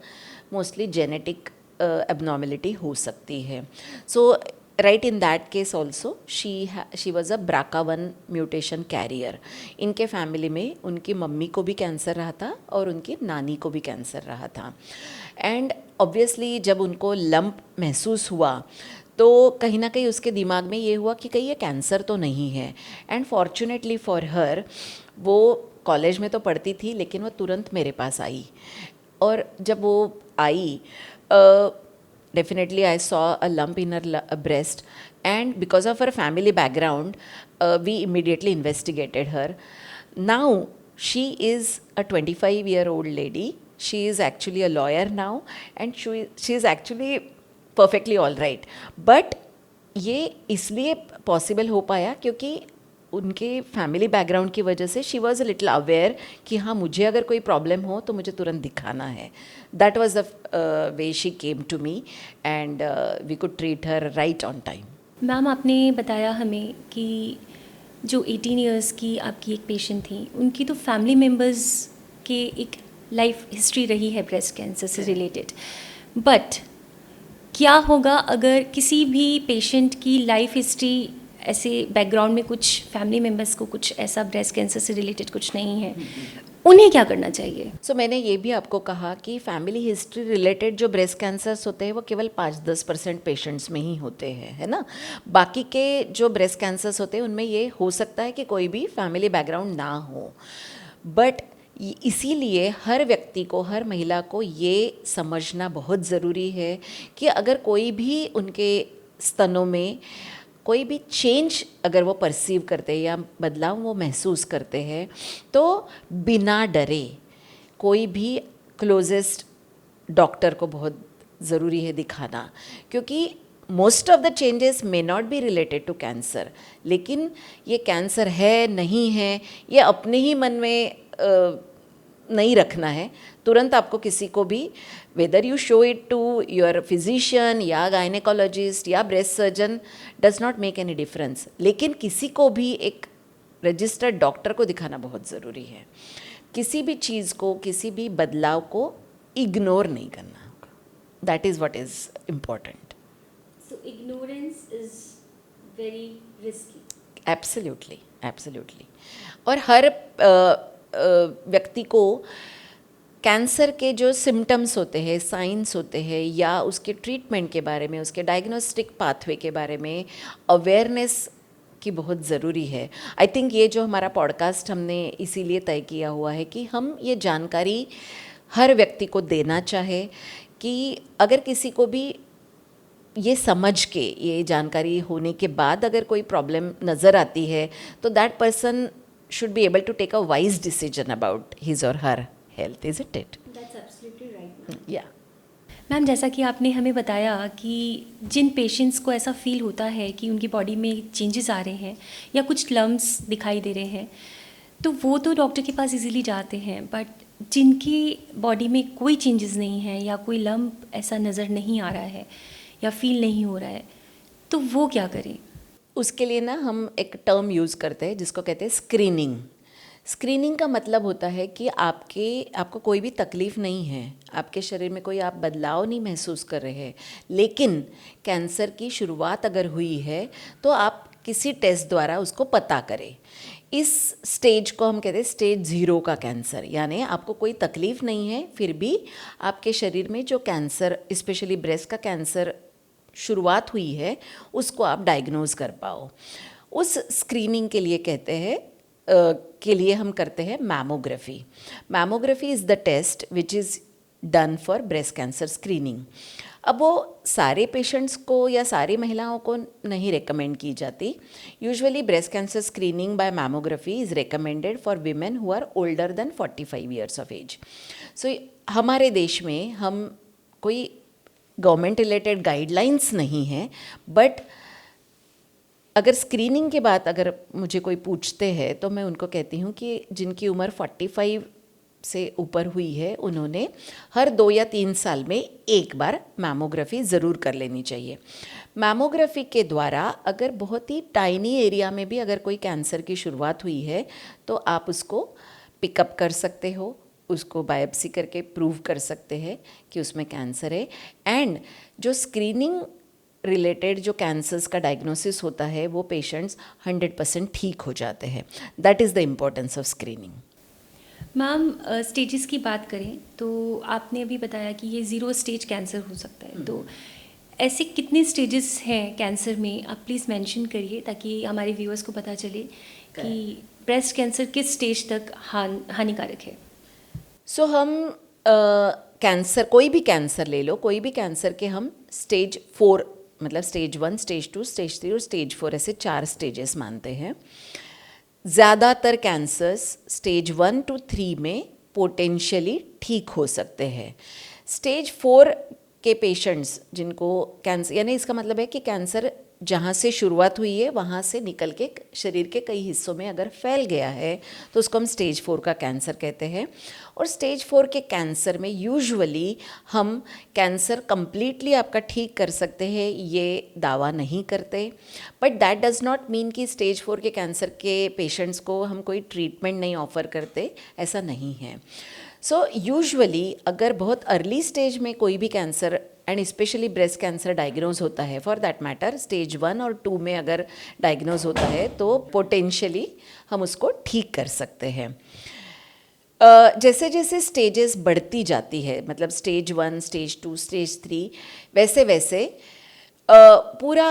मोस्टली जेनेटिक एबनॉर्मेलिटी हो सकती है. So right in that case also she was a BRCA1 mutation carrier. इनके फैमिली में उनकी मम्मी को भी कैंसर रहा था और उनकी नानी को भी कैंसर रहा था. एंड ऑब्वियसली जब उनको लंप महसूस हुआ तो कहीं ना कहीं उसके दिमाग में ये हुआ कि कहीं ये कैंसर तो नहीं है. एंड फॉर्चुनेटली फॉर हर वो कॉलेज में तो पढ़ती थी लेकिन वो तुरंत मेरे पास आई. और जब वो आई definitely I saw a lump in her breast, and because of her family background we immediately investigated her. Now she is a 25-year-old lady. She is actually a lawyer now, and she is actually perfectly all right. But ये इसलिए possible हो पाया क्योंकि उनके family background की वजह से she was a little aware कि हाँ मुझे अगर कोई प्रॉब्लम हो तो मुझे तुरंत दिखाना है. That was the way she came to me and we could treat her right on time. Ma'am आपने बताया हमें कि जो 18 इयर्स की आपकी एक पेशेंट थी उनकी तो फैमिली मेम्बर्स के एक लाइफ हिस्ट्री रही है ब्रेस्ट कैंसर से रिलेटेड. बट क्या होगा अगर किसी भी पेशेंट की लाइफ हिस्ट्री ऐसे बैकग्राउंड में कुछ फैमिली मेम्बर्स को कुछ ऐसा ब्रेस्ट कैंसर से रिलेटेड कुछ नहीं है, उन्हें क्या करना चाहिए? सो मैंने ये भी आपको कहा कि फैमिली हिस्ट्री रिलेटेड जो ब्रेस्ट कैंसर्स होते हैं वो केवल 5-10% पेशेंट्स में ही होते हैं, है ना. बाकी के जो ब्रेस्ट कैंसर्स होते हैं उनमें ये हो सकता है कि कोई भी फैमिली बैकग्राउंड ना हो. बट इसीलिए हर व्यक्ति को, हर महिला को ये समझना बहुत ज़रूरी है कि अगर कोई भी उनके स्तनों में कोई भी चेंज अगर वो परसीव करते हैं या बदलाव वो महसूस करते हैं तो बिना डरे कोई भी क्लोजेस्ट डॉक्टर को बहुत ज़रूरी है दिखाना. क्योंकि most of the changes may not be related to cancer, लेकिन ये कैंसर है नहीं है ये अपने ही मन में नहीं रखना है. तुरंत आपको किसी को भी, whether you show it to your physician या गायनेकोलॉजिस्ट या breast surgeon, does not make any difference. लेकिन किसी को भी एक रजिस्टर्ड डॉक्टर को दिखाना बहुत ज़रूरी है. किसी भी चीज़ को, किसी भी बदलाव को इग्नोर नहीं करना होगा. That is what is important. So ignorance is very risky. Absolutely, absolutely. और हर व्यक्ति को कैंसर के जो सिम्टम्स होते हैं, साइंस होते हैं या उसके ट्रीटमेंट के बारे में, उसके डायग्नोस्टिक पाथवे के बारे में अवेयरनेस की बहुत ज़रूरी है. आई थिंक ये जो हमारा पॉडकास्ट हमने इसीलिए तय किया हुआ है कि हम ये जानकारी हर व्यक्ति को देना चाहे कि अगर किसी को भी ये समझ के, ये जानकारी होने के बाद अगर कोई प्रॉब्लम नज़र आती है तो that person should be able to take a wise decision about his or her health, isn't it? That's absolutely right. Yeah. Ma'am जैसा कि आपने हमें बताया कि जिन पेशेंट्स को ऐसा फील होता है कि उनकी बॉडी में चेंजेस आ रहे हैं या कुछ लम्प्स दिखाई दे रहे हैं तो वो तो डॉक्टर के पास इजीली जाते हैं. बट जिनकी बॉडी में कोई चेंजेस नहीं है या कोई लम्प ऐसा नज़र नहीं आ रहा है या फील नहीं हो रहा है तो वो क्या करें? उसके लिए ना हम एक टर्म यूज़ करते हैं जिसको कहते हैं स्क्रीनिंग. स्क्रीनिंग का मतलब होता है कि आपको कोई भी तकलीफ़ नहीं है, आपके शरीर में कोई आप बदलाव नहीं महसूस कर रहे हैं, लेकिन कैंसर की शुरुआत अगर हुई है तो आप किसी टेस्ट द्वारा उसको पता करें. इस स्टेज को हम कहते हैं स्टेज 0 का कैंसर. यानी आपको कोई तकलीफ़ नहीं है फिर भी आपके शरीर में जो कैंसर, स्पेशली ब्रेस्ट का कैंसर शुरुआत हुई है उसको आप डायग्नोज कर पाओ. उस स्क्रीनिंग के लिए कहते हैं के लिए हम करते हैं mammography. Mammography is the test which is done for breast cancer screening. अब वो सारे पेशेंट्स को या सारी महिलाओं को नहीं रिकमेंड की जाती. Usually breast cancer screening by mammography is recommended for women who are older than 45 years of age. सो हमारे देश में हम कोई गवर्नमेंट रिलेटेड गाइडलाइंस नहीं है, बट अगर स्क्रीनिंग के बाद अगर मुझे कोई पूछते हैं तो मैं उनको कहती हूँ कि जिनकी उम्र 45 से ऊपर हुई है उन्होंने हर 2 या 3 साल में एक बार मैमोग्राफी ज़रूर कर लेनी चाहिए। मैमोग्राफी के द्वारा अगर बहुत ही टाइनी एरिया में भी अगर कोई कैंसर की शुरुआत हुई है तो आप उसको पिकअप कर सकते हो, उसको बायोप्सी करके प्रूव कर सकते हैं कि उसमें कैंसर है। एंड जो स्क्रीनिंग रिलेटेड जो कैंसर्स का डायग्नोसिस होता है वो पेशेंट्स 100% ठीक हो जाते हैं। That is the importance of screening. Ma'am, stages की बात करें तो आपने अभी बताया कि ये 0 स्टेज कैंसर हो सकता है, तो ऐसे कितने स्टेजेस हैं कैंसर में, आप प्लीज़ मेंशन करिए ताकि हमारे व्यूअर्स को पता चले कि ब्रेस्ट कैंसर किस स्टेज तक हानिकारक है। सो हम कैंसर, कोई भी कैंसर ले लो, कोई भी कैंसर के हम स्टेज 4 मतलब स्टेज 1, स्टेज 2, स्टेज 3 और स्टेज 4 ऐसे 4 स्टेजेस मानते हैं। ज़्यादातर कैंसर्स स्टेज 1 to 3 में पोटेंशियली ठीक हो सकते हैं। स्टेज 4 के पेशेंट्स जिनको कैंसर, यानी इसका मतलब है कि कैंसर जहाँ से शुरुआत हुई है वहाँ से निकल के शरीर के कई हिस्सों में अगर फैल गया है तो उसको हम स्टेज 4 का कैंसर कहते हैं। और स्टेज 4 के कैंसर में यूजुअली हम कैंसर कंप्लीटली आपका ठीक कर सकते हैं ये दावा नहीं करते, but that does not mean कि स्टेज 4 के कैंसर के पेशेंट्स को हम कोई ट्रीटमेंट नहीं ऑफ़र करते, ऐसा नहीं है। सो यूजुअली अगर बहुत अर्ली स्टेज में कोई भी cancer and specially breast cancer diagnose होता है, फॉर दैट मैटर स्टेज 1 और 2 में अगर डायग्नोज होता है तो पोटेंशियली हम उसको ठीक कर सकते हैं। जैसे जैसे स्टेजेस बढ़ती जाती है, मतलब स्टेज 1, स्टेज 2, स्टेज 3, वैसे वैसे पूरा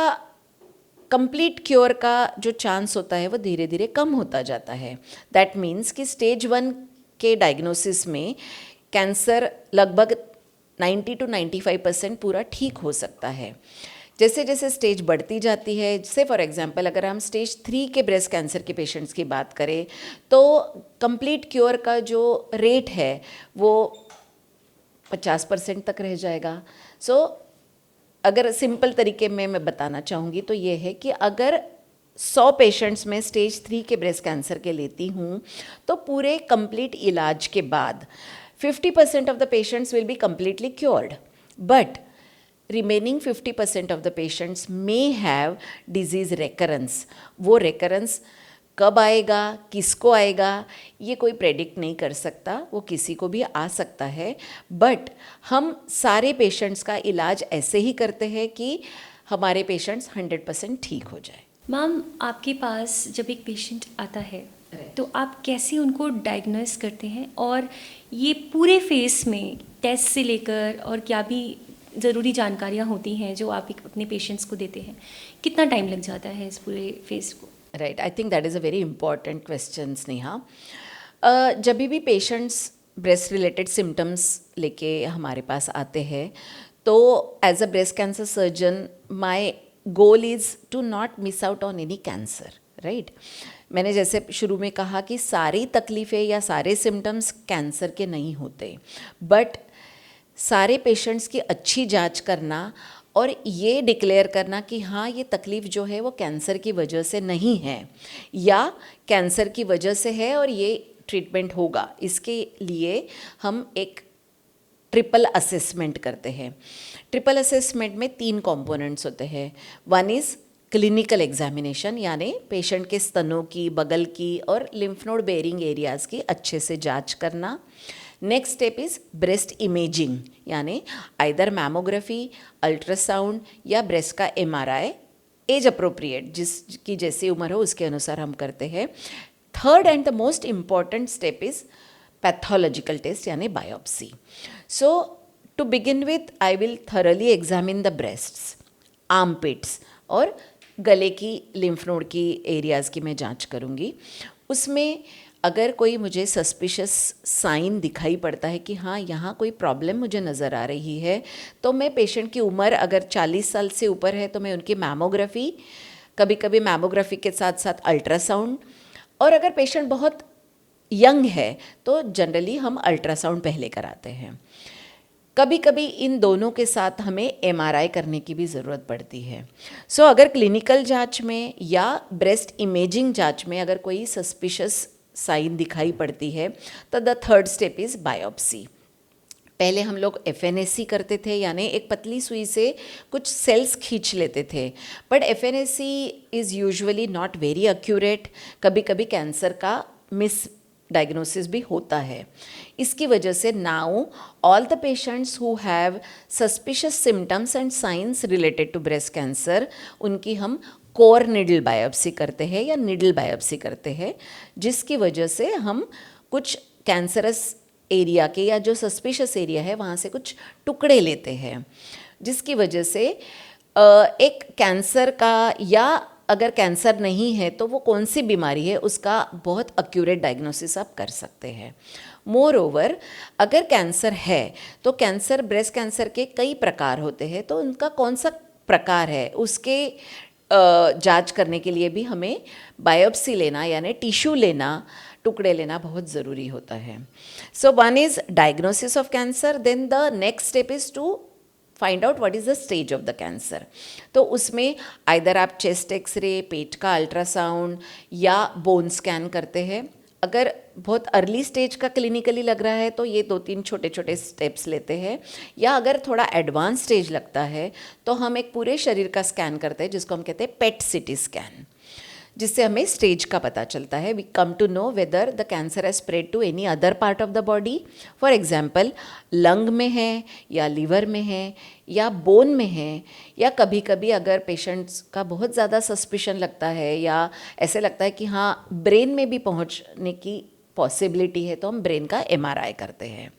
कंप्लीट क्योर का जो चांस होता है वो धीरे धीरे कम होता जाता है। दैट मीन्स कि स्टेज 1 के डायग्नोसिस में कैंसर लगभग 90 to 95% पूरा ठीक हो सकता है। जैसे जैसे स्टेज बढ़ती जाती है, जैसे फॉर एग्जांपल अगर हम स्टेज 3 के ब्रेस्ट कैंसर के पेशेंट्स की बात करें तो कंप्लीट क्योर का जो रेट है वो 50% तक रह जाएगा। सो अगर सिंपल तरीके में मैं बताना चाहूँगी तो ये है कि अगर 100 पेशेंट्स में स्टेज 3 के ब्रेस्ट कैंसर के लेती हूँ तो पूरे कंप्लीट इलाज के बाद 50% of the patients will be completely cured, but remaining 50% of the patients may have disease recurrence. वो recurrence कब आएगा, किसको आएगा, ये कोई प्रेडिक्ट नहीं कर सकता, वो किसी को भी आ सकता है। बट हम सारे पेशेंट्स का इलाज ऐसे ही करते हैं कि हमारे पेशेंट्स 100% ठीक हो जाए। मैम, आपके पास जब एक पेशेंट आता है तो आप कैसे उनको डायग्नोस करते हैं, और ये पूरे फेस में टेस्ट से लेकर और क्या भी ज़रूरी जानकारियाँ होती हैं जो आप अपने पेशेंट्स को देते हैं, कितना टाइम लग जाता है इस पूरे फेस को? Right, I think that is a very important question Sneha. जब भी पेशेंट्स ब्रेस्ट रिलेटेड सिम्टम्स लेके हमारे पास आते हैं तो as a breast cancer surgeon my goal is to not miss out on any cancer, right. मैंने जैसे शुरू में कहा कि सारी तकलीफ़ें या सारे सिम्टम्स कैंसर के नहीं होते, बट सारे पेशेंट्स की अच्छी जांच करना और ये डिक्लेयर करना कि हाँ ये तकलीफ़ जो है वो कैंसर की वजह से नहीं है या कैंसर की वजह से है और ये ट्रीटमेंट होगा, इसके लिए हम एक ट्रिपल असेसमेंट करते हैं। ट्रिपल असेसमेंट में 3 कंपोनेंट्स होते हैं। वन इज़ क्लिनिकल एग्जामिनेशन, यानी पेशेंट के स्तनों की, बगल की और लिम्फ नोड बेरिंग एरियाज़ की अच्छे से जांच करना। Next step is breast imaging, यानी आइदर मैमोग्राफी, अल्ट्रासाउंड या ब्रेस्ट का MRI, एज अप्रोप्रिएट, जिसकी जैसी उम्र हो उसके अनुसार हम करते हैं। Third and the most important step is pathological test यानी biopsy. So to begin with I will thoroughly examine the breasts, armpits और गले की लिम्फ नोड की एरियाज़ की मैं जांच करूँगी। उसमें अगर कोई मुझे सस्पिशियस साइन दिखाई पड़ता है कि हाँ यहाँ कोई प्रॉब्लम मुझे नज़र आ रही है तो मैं पेशेंट की उम्र अगर 40 साल से ऊपर है तो मैं उनकी मैमोग्राफी, कभी कभी मैमोग्राफी के साथ साथ अल्ट्रासाउंड, और अगर पेशेंट बहुत यंग है तो जनरली हम अल्ट्रासाउंड पहले कराते हैं। कभी कभी इन दोनों के साथ हमें एमआरआई करने की भी ज़रूरत पड़ती है। सो अगर क्लिनिकल जांच में या ब्रेस्ट इमेजिंग जांच में अगर कोई सस्पिशियस साइन दिखाई पड़ती है तो the third step is biopsy. पहले हम लोग एफएनएसी करते थे, यानी एक पतली सुई से कुछ सेल्स खींच लेते थे, but FNAC is usually not very accurate. कभी कभी कैंसर का मिस डायग्नोसिस भी होता है। इसकी वजह से now all the patients who have suspicious symptoms and signs related to breast cancer, उनकी हम कोर निडल बायोप्सी करते हैं या निडल बायोप्सी करते हैं, जिसकी वजह से हम कुछ कैंसरस एरिया के या जो सस्पिशियस एरिया है वहाँ से कुछ टुकड़े लेते हैं, जिसकी वजह से एक कैंसर का या अगर कैंसर नहीं है तो वो कौन सी बीमारी है उसका बहुत एक्यूरेट डायग्नोसिस आप कर सकते हैं। मोर ओवर अगर कैंसर है तो कैंसर, ब्रेस्ट कैंसर के कई प्रकार होते हैं, तो उनका कौन सा प्रकार है उसके जांच करने के लिए भी हमें बायोप्सी लेना यानी टिश्यू लेना, टुकड़े लेना बहुत ज़रूरी होता है। So one is diagnosis of cancer, then the next step is to find out what is the stage of the cancer. तो उसमें आइदर आप चेस्ट एक्सरे, पेट का अल्ट्रासाउंड या बोन स्कैन करते हैं। अगर बहुत अर्ली स्टेज का क्लिनिकली लग रहा है तो ये 2-3 छोटे छोटे स्टेप्स लेते हैं, या अगर थोड़ा एडवांस स्टेज लगता है तो हम एक पूरे शरीर का स्कैन करते हैं जिसको हम कहते हैं पेट सिटी स्कैन, जिससे हमें स्टेज का पता चलता है। We come to know whether the cancer has spread to any other part of the body. For example lung में है या लीवर में है या बोन में है, या कभी कभी अगर पेशेंट्स का बहुत ज़्यादा सस्पिशन लगता है या ऐसे लगता है कि हाँ ब्रेन में भी पहुंचने की पॉसिबिलिटी है, तो हम ब्रेन का एमआरआई करते हैं।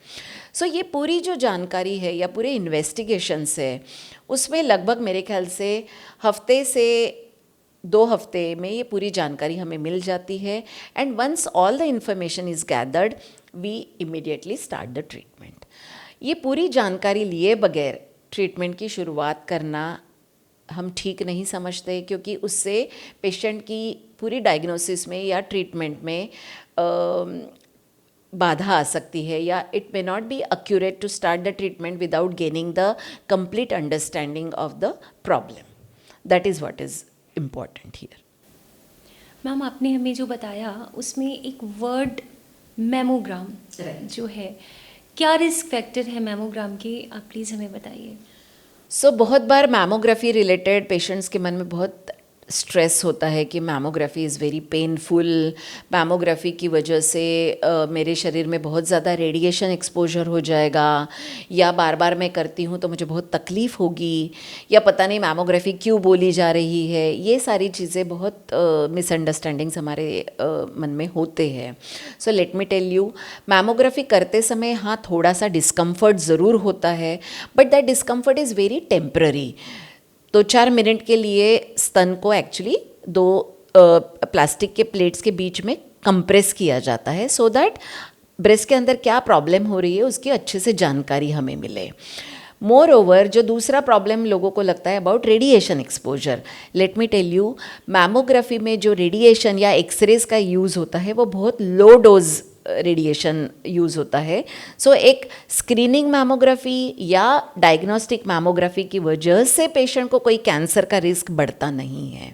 सो ये पूरी जो जानकारी है या पूरे इन्वेस्टिगेशंस है उसमें लगभग मेरे ख्याल से हफ्ते से 2 हफ्ते में ये पूरी जानकारी हमें मिल जाती है। And once all the information is gathered we immediately start the treatment. ये पूरी जानकारी लिए बगैर ट्रीटमेंट की शुरुआत करना हम ठीक नहीं समझते, क्योंकि उससे पेशेंट की पूरी डायग्नोसिस में या ट्रीटमेंट में बाधा आ सकती है, या it may not be accurate to start the treatment without gaining the complete understanding of the problem. That is what is important here. Ma'am आपने हमें जो बताया उसमें एक वर्ड मैमोग्राम जो है, क्या रिस्क फैक्टर है मैमोग्राम के, आप प्लीज़ हमें बताइए। सो बहुत बार मैमोग्राफी रिलेटेड पेशेंट्स के मन में बहुत स्ट्रेस होता है कि mammography is very painful, mammography की वजह से मेरे शरीर में बहुत ज़्यादा रेडिएशन एक्सपोजर हो जाएगा, या बार बार मैं करती हूँ तो मुझे बहुत तकलीफ़ होगी, या पता नहीं मैमोग्राफी क्यों बोली जा रही है। ये सारी चीज़ें बहुत मिसअंडरस्टैंडिंग्स हमारे मन में होते हैं। So let me tell you, mammography करते समय हाँ थोड़ा सा डिस्कम्फर्ट ज़रूर होता है, but that discomfort is very temporary. 2-4 minute के लिए स्तन को एक्चुअली 2 प्लास्टिक के प्लेट्स के बीच में कंप्रेस किया जाता है, सो दैट ब्रेस्ट के अंदर क्या प्रॉब्लम हो रही है उसकी अच्छे से जानकारी हमें मिले। मोर ओवर जो दूसरा प्रॉब्लम लोगों को लगता है about radiation exposure, let me tell you, mammography में जो रेडिएशन या एक्सरेज का यूज़ होता है वो बहुत लो डोज रेडिएशन यूज़ होता है। सो एक स्क्रीनिंग मैमोग्राफी या डायग्नोस्टिक मैमोग्राफी की वजह से पेशेंट को कोई कैंसर का रिस्क बढ़ता नहीं है।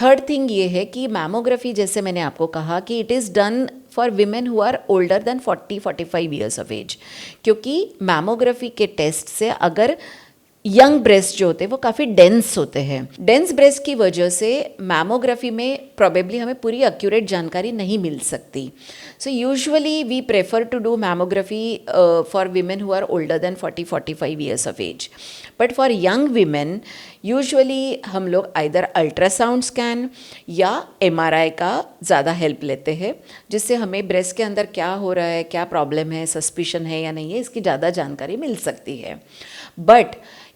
थर्ड थिंग ये है कि मैमोग्राफी, जैसे मैंने आपको कहा कि it is done for women who are older than 40-45 years of age, क्योंकि मैमोग्राफी के टेस्ट से अगर यंग ब्रेस्ट जो होते हैं वो काफ़ी डेंस होते हैं। डेंस ब्रेस्ट की वजह से मैमोग्राफी में प्रोबेबली हमें पूरी एक्यूरेट जानकारी नहीं मिल सकती। So usually we prefer to do mammography for women who are older than 40-45 years of age, but for young women usually हम लोग आइदर अल्ट्रासाउंड स्कैन या एमआरआई का ज़्यादा हेल्प लेते हैं, जिससे हमें ब्रेस्ट के अंदर क्या हो रहा है, क्या प्रॉब्लम है, सस्पिशन है या नहीं है, इसकी ज़्यादा जानकारी मिल सकती है। But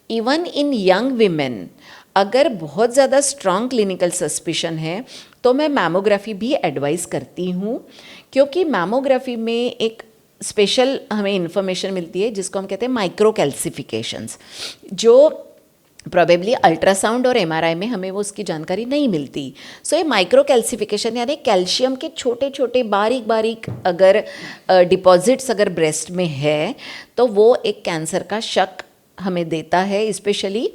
even in young women अगर बहुत ज़्यादा स्ट्रॉन्ग क्लिनिकल सस्पिशन है तो मैं मैमोग्राफी भी एडवाइस करती हूँ, क्योंकि मैमोग्राफी में एक स्पेशल हमें इन्फॉर्मेशन मिलती है जिसको हम कहते हैं माइक्रो कैल्सिफिकेशंस। जो प्रोबेबली अल्ट्रासाउंड और एमआरआई में हमें वो उसकी जानकारी नहीं मिलती। सो ये माइक्रो कैल्सिफिकेशन यानी कैल्शियम के छोटे छोटे बारीक बारीक अगर डिपॉजिट्स अगर ब्रेस्ट में है तो वो एक कैंसर का शक हमें देता है। स्पेशली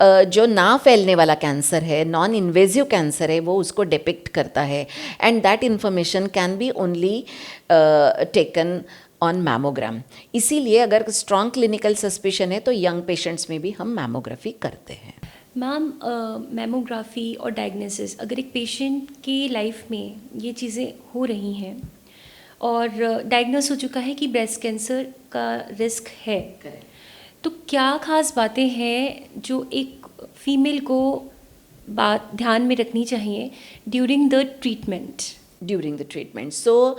जो ना फैलने वाला कैंसर है, नॉन इन्वेजिव कैंसर है, वो उसको डिपिक्ट करता है। And that information can be only taken on mammogram. इसीलिए अगर स्ट्रॉन्ग क्लिनिकल सस्पिशन है तो यंग पेशेंट्स में भी हम मैमोग्राफी करते हैं। मैम, मैमोग्राफी और डायग्नोसिस, अगर एक पेशेंट की लाइफ में ये चीज़ें हो रही हैं और डायग्नोस हो चुका है कि ब्रेस्ट कैंसर का रिस्क है, तो क्या खास बातें हैं जो एक फीमेल को बात ध्यान में रखनी चाहिए ड्यूरिंग द ट्रीटमेंट? सो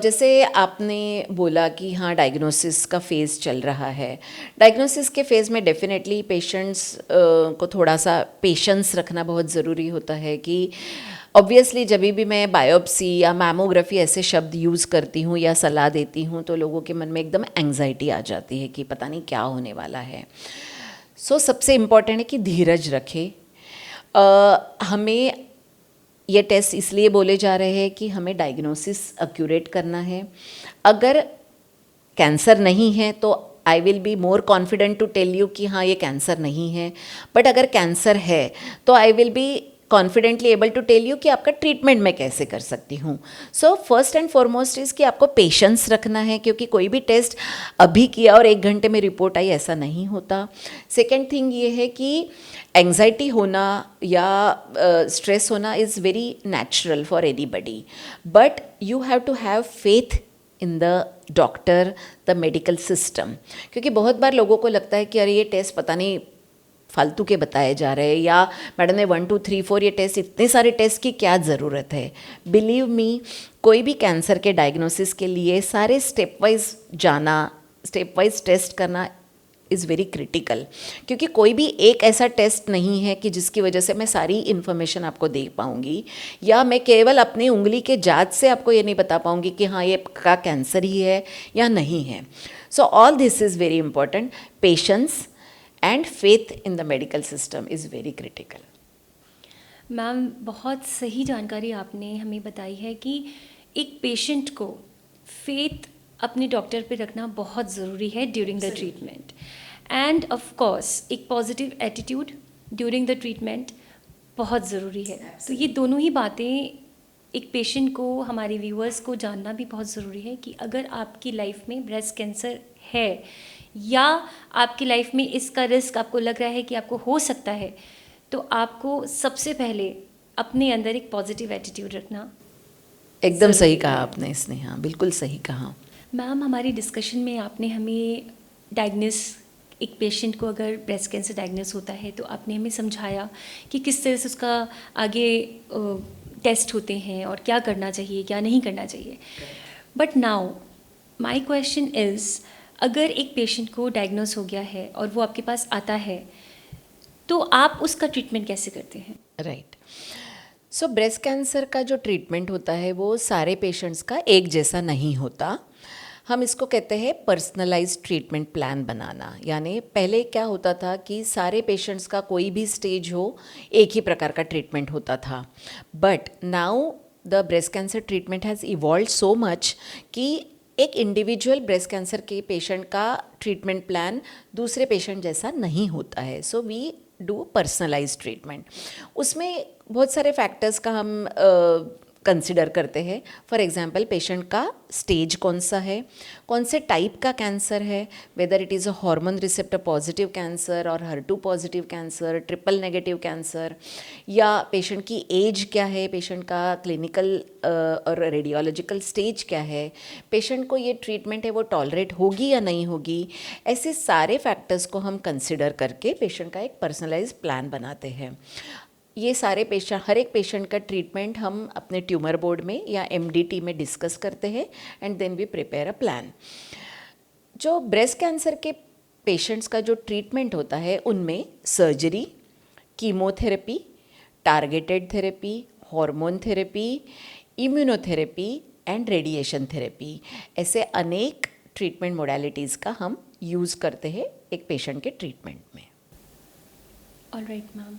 जैसे आपने बोला कि हाँ डायग्नोसिस का फेज़ चल रहा है। डायग्नोसिस के फेज़ में डेफिनेटली पेशेंट्स को थोड़ा सा पेशेंस रखना बहुत ज़रूरी होता है कि ऑब्वियसली जब भी मैं बायोप्सी या मैमोग्राफी ऐसे शब्द यूज़ करती हूँ या सलाह देती हूँ तो लोगों के मन में एकदम एंग्जाइटी आ जाती है कि पता नहीं क्या होने वाला है। सो सबसे इम्पॉर्टेंट है कि धीरज रखें। हमें ये टेस्ट इसलिए बोले जा रहे हैं कि हमें डायग्नोसिस एक्यूरेट करना है। अगर कैंसर नहीं है तो I will be more confident to tell you कि हाँ ये कैंसर नहीं है। बट अगर कैंसर है तो I will be confidently able to tell you कि आपका ट्रीटमेंट मैं कैसे कर सकती हूँ। So first and foremost is कि आपको पेशेंस रखना है, क्योंकि कोई भी टेस्ट अभी किया और 1 घंटे में रिपोर्ट आई ऐसा नहीं होता। सेकेंड थिंग ये है कि एंग्जाइटी होना या स्ट्रेस होना is very natural for anybody, but you have to have faith in the doctor, the medical system. क्योंकि बहुत बार लोगों को लगता है कि अरे ये टेस्ट पता नहीं फालतू के बताए जा रहे हैं, या मैडम ने 1 2 3 4 ये टेस्ट, इतने सारे टेस्ट की क्या ज़रूरत है। बिलीव मी, कोई भी कैंसर के डायग्नोसिस के लिए सारे स्टेप वाइज जाना, स्टेप वाइज टेस्ट करना इज़ वेरी क्रिटिकल। क्योंकि कोई भी एक ऐसा टेस्ट नहीं है कि जिसकी वजह से मैं सारी इन्फॉर्मेशन आपको दे पाऊँगी, या मैं केवल अपनी उंगली के जांच से आपको ये नहीं बता पाऊँगी कि हाँ ये का कैंसर ही है या नहीं है। So all this is very important. Patience and faith in the medical system is very critical. Ma'am, बहुत सही जानकारी आपने हमें बताई है कि एक पेशेंट को फेथ अपने डॉक्टर पे रखना बहुत ज़रूरी है during the treatment, and of course एक positive attitude during the treatment बहुत ज़रूरी है। तो ये दोनों ही बातें एक पेशेंट को, हमारे व्यूअर्स को जानना भी बहुत ज़रूरी है कि अगर आपकी लाइफ में ब्रेस्ट कैंसर है या आपकी लाइफ में इसका रिस्क आपको लग रहा है कि आपको हो सकता है, तो आपको सबसे पहले अपने अंदर एक पॉजिटिव एटीट्यूड रखना। एकदम सही कहा आपने स्नेहा, बिल्कुल सही कहा। मैम, हमारी डिस्कशन में आपने हमें एक पेशेंट को अगर ब्रेस्ट कैंसर डायग्नोस होता है तो आपने हमें समझाया कि किस तरह से उसका आगे टेस्ट होते हैं और क्या करना चाहिए, क्या नहीं करना चाहिए। But now my question is, अगर एक पेशेंट को डायग्नोस हो गया है और वो आपके पास आता है, तो आप उसका ट्रीटमेंट कैसे करते हैं? राइट। सो ब्रेस्ट कैंसर का जो ट्रीटमेंट होता है वो सारे पेशेंट्स का एक जैसा नहीं होता। हम इसको कहते हैं पर्सनलाइज्ड ट्रीटमेंट प्लान बनाना। यानी पहले क्या होता था कि सारे पेशेंट्स का कोई भी स्टेज हो एक ही प्रकार का ट्रीटमेंट होता था, but now the breast cancer treatment has evolved so much कि एक इंडिविजुअल ब्रेस्ट कैंसर के पेशेंट का ट्रीटमेंट प्लान दूसरे पेशेंट जैसा नहीं होता है। So we do personalised treatment. उसमें बहुत सारे फैक्टर्स का हम कंसिडर करते हैं। फॉर एग्जांपल, पेशेंट का स्टेज कौन सा है, कौन से टाइप का कैंसर है, whether it is a hormone receptor positive cancer और HER2 positive cancer, triple negative cancer, या पेशेंट की एज क्या है, पेशेंट का क्लिनिकल और रेडियोलॉजिकल स्टेज क्या है, पेशेंट को ये ट्रीटमेंट है वो टॉलरेट होगी या नहीं होगी। ऐसे सारे फैक्टर्स को हम कंसिडर करके पेशेंट का एक पर्सनलाइज्ड प्लान बनाते हैं। ये सारे पेशेंट, हर एक पेशेंट का ट्रीटमेंट हम अपने ट्यूमर बोर्ड में या MDT में डिस्कस करते हैं and then we prepare a plan. जो ब्रेस्ट कैंसर के पेशेंट्स का जो ट्रीटमेंट होता है उनमें surgery, chemotherapy, targeted therapy, hormone therapy, immunotherapy and radiation therapy, ऐसे अनेक ट्रीटमेंट मोडालिटीज़ का हम यूज़ करते हैं एक पेशेंट के ट्रीटमेंट में। Alright ma'am.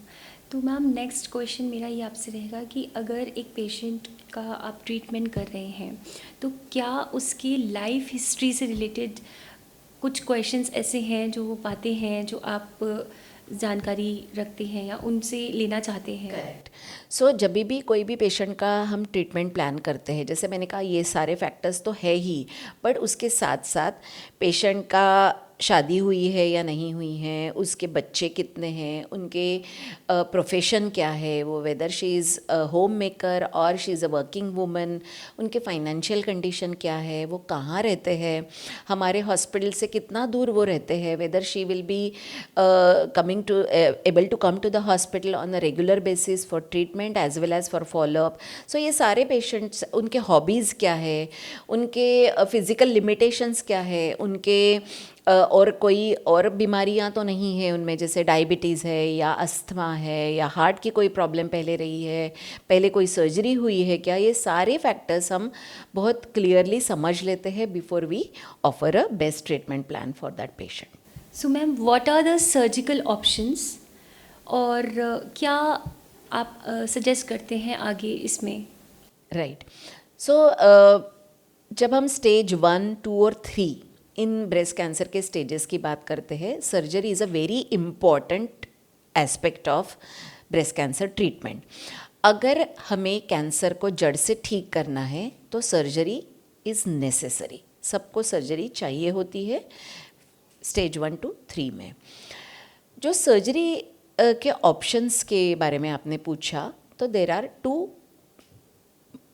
तो मैम नेक्स्ट क्वेश्चन मेरा ये आपसे रहेगा कि अगर एक पेशेंट का आप ट्रीटमेंट कर रहे हैं तो क्या उसकी लाइफ हिस्ट्री से रिलेटेड कुछ क्वेश्चंस ऐसे हैं जो वो पाते हैं जो आप जानकारी रखते हैं या उनसे लेना चाहते हैं? करेक्ट। सो जब भी कोई भी पेशेंट का हम ट्रीटमेंट प्लान करते हैं, जैसे मैंने कहा ये सारे फैक्टर्स तो है ही, बट उसके साथ साथ पेशेंट का शादी हुई है या नहीं हुई है, उसके बच्चे कितने हैं, उनके प्रोफेशन क्या है, वो whether she is homemaker और she is a working woman, उनके फाइनेंशियल कंडीशन क्या है, वो कहाँ रहते हैं, हमारे हॉस्पिटल से कितना दूर वो रहते हैं, whether she will be coming to able to come to the hospital on a regular basis for treatment as well as for follow up. So ये सारे पेशेंट्स, उनके हॉबीज़ क्या है, उनके फिज़िकल लिमिटेशंस क्या है, उनके और कोई और बीमारियां तो नहीं है उनमें, जैसे डायबिटीज़ है या अस्थमा है या हार्ट की कोई प्रॉब्लम पहले रही है, पहले कोई सर्जरी हुई है क्या, ये सारे फैक्टर्स हम बहुत क्लियरली समझ लेते हैं before we offer a best treatment plan for that patient. So ma'am what are the surgical options और क्या आप सजेस्ट करते हैं आगे इसमें? राइट। सो जब हम स्टेज 1, 2 और 3 इन ब्रेस्ट कैंसर के स्टेजेस की बात करते हैं, surgery is a very important aspect of breast cancer treatment. अगर हमें कैंसर को जड़ से ठीक करना है तो सर्जरी इज़ नेसेसरी, सबको सर्जरी चाहिए होती है स्टेज 1 to 3 में। जो सर्जरी के ऑप्शंस के बारे में आपने पूछा, तो there are 2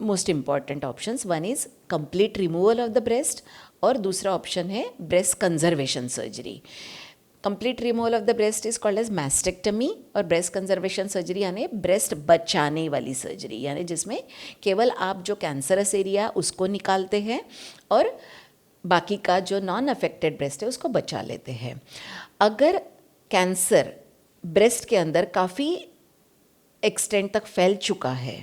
most important options. One is complete removal of the breast और दूसरा ऑप्शन है breast conservation surgery. Complete removal of the breast is called as mastectomy और ब्रेस्ट कंजर्वेशन सर्जरी यानी ब्रेस्ट बचाने वाली सर्जरी, यानी जिसमें केवल आप जो कैंसरस एरिया उसको निकालते हैं और बाकी का जो नॉन अफेक्टेड ब्रेस्ट है उसको बचा लेते हैं। अगर कैंसर ब्रेस्ट के अंदर काफ़ी एक्सटेंट तक फैल चुका है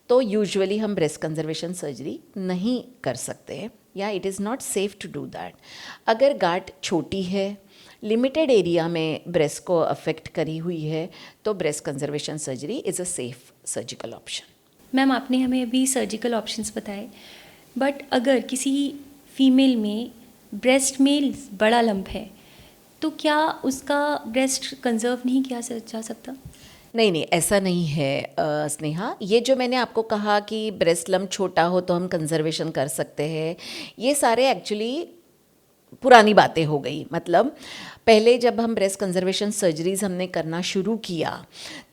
तो यूजुअली हम ब्रेस्ट कंजर्वेशन सर्जरी नहीं कर सकते या it is not safe to do that. अगर गांठ छोटी है, लिमिटेड एरिया में ब्रेस्ट को अफेक्ट करी हुई है, तो breast conservation surgery is a safe surgical option. Ma'am आपने हमें अभी सर्जिकल ऑप्शंस बताए, बट अगर किसी फीमेल में ब्रेस्ट में बड़ा लंप है तो क्या उसका ब्रेस्ट कंजर्व नहीं किया जा सकता? नहीं, ऐसा नहीं है स्नेहा। ये जो मैंने आपको कहा कि ब्रेस्ट लम्प छोटा हो तो हम कंजर्वेशन कर सकते हैं, ये सारे एक्चुअली पुरानी बातें हो गई। मतलब पहले जब हम ब्रेस्ट कंजर्वेशन सर्जरीज हमने करना शुरू किया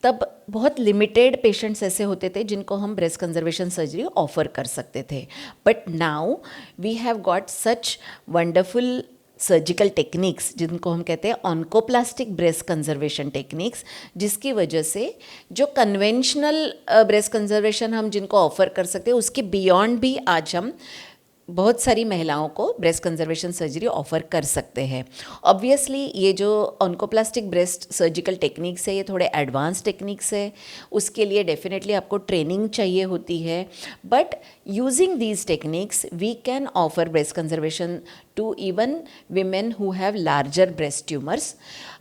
तब बहुत लिमिटेड पेशेंट्स ऐसे होते थे जिनको हम ब्रेस्ट कंजर्वेशन सर्जरी ऑफर कर सकते थे, but now we have got such wonderful surgical techniques जिनको हम कहते हैं ऑन्कोप्लास्टिक ब्रेस्ट कंजर्वेशन टेक्निक्स, जिसकी वजह से जो कन्वेंशनल ब्रेस्ट कंजर्वेशन हम जिनको ऑफर कर सकते हैं उसके बियॉन्ड भी आज हम बहुत सारी महिलाओं को ब्रेस्ट कंजर्वेशन सर्जरी ऑफर कर सकते हैं। ऑब्वियसली ये जो ऑन्कोप्लास्टिक ब्रेस्ट सर्जिकल टेक्निक्स है ये थोड़े एडवांस टेक्निक्स है, उसके लिए डेफिनेटली आपको ट्रेनिंग चाहिए होती है, but using these techniques we can offer breast conservation to even women who have larger breast tumours.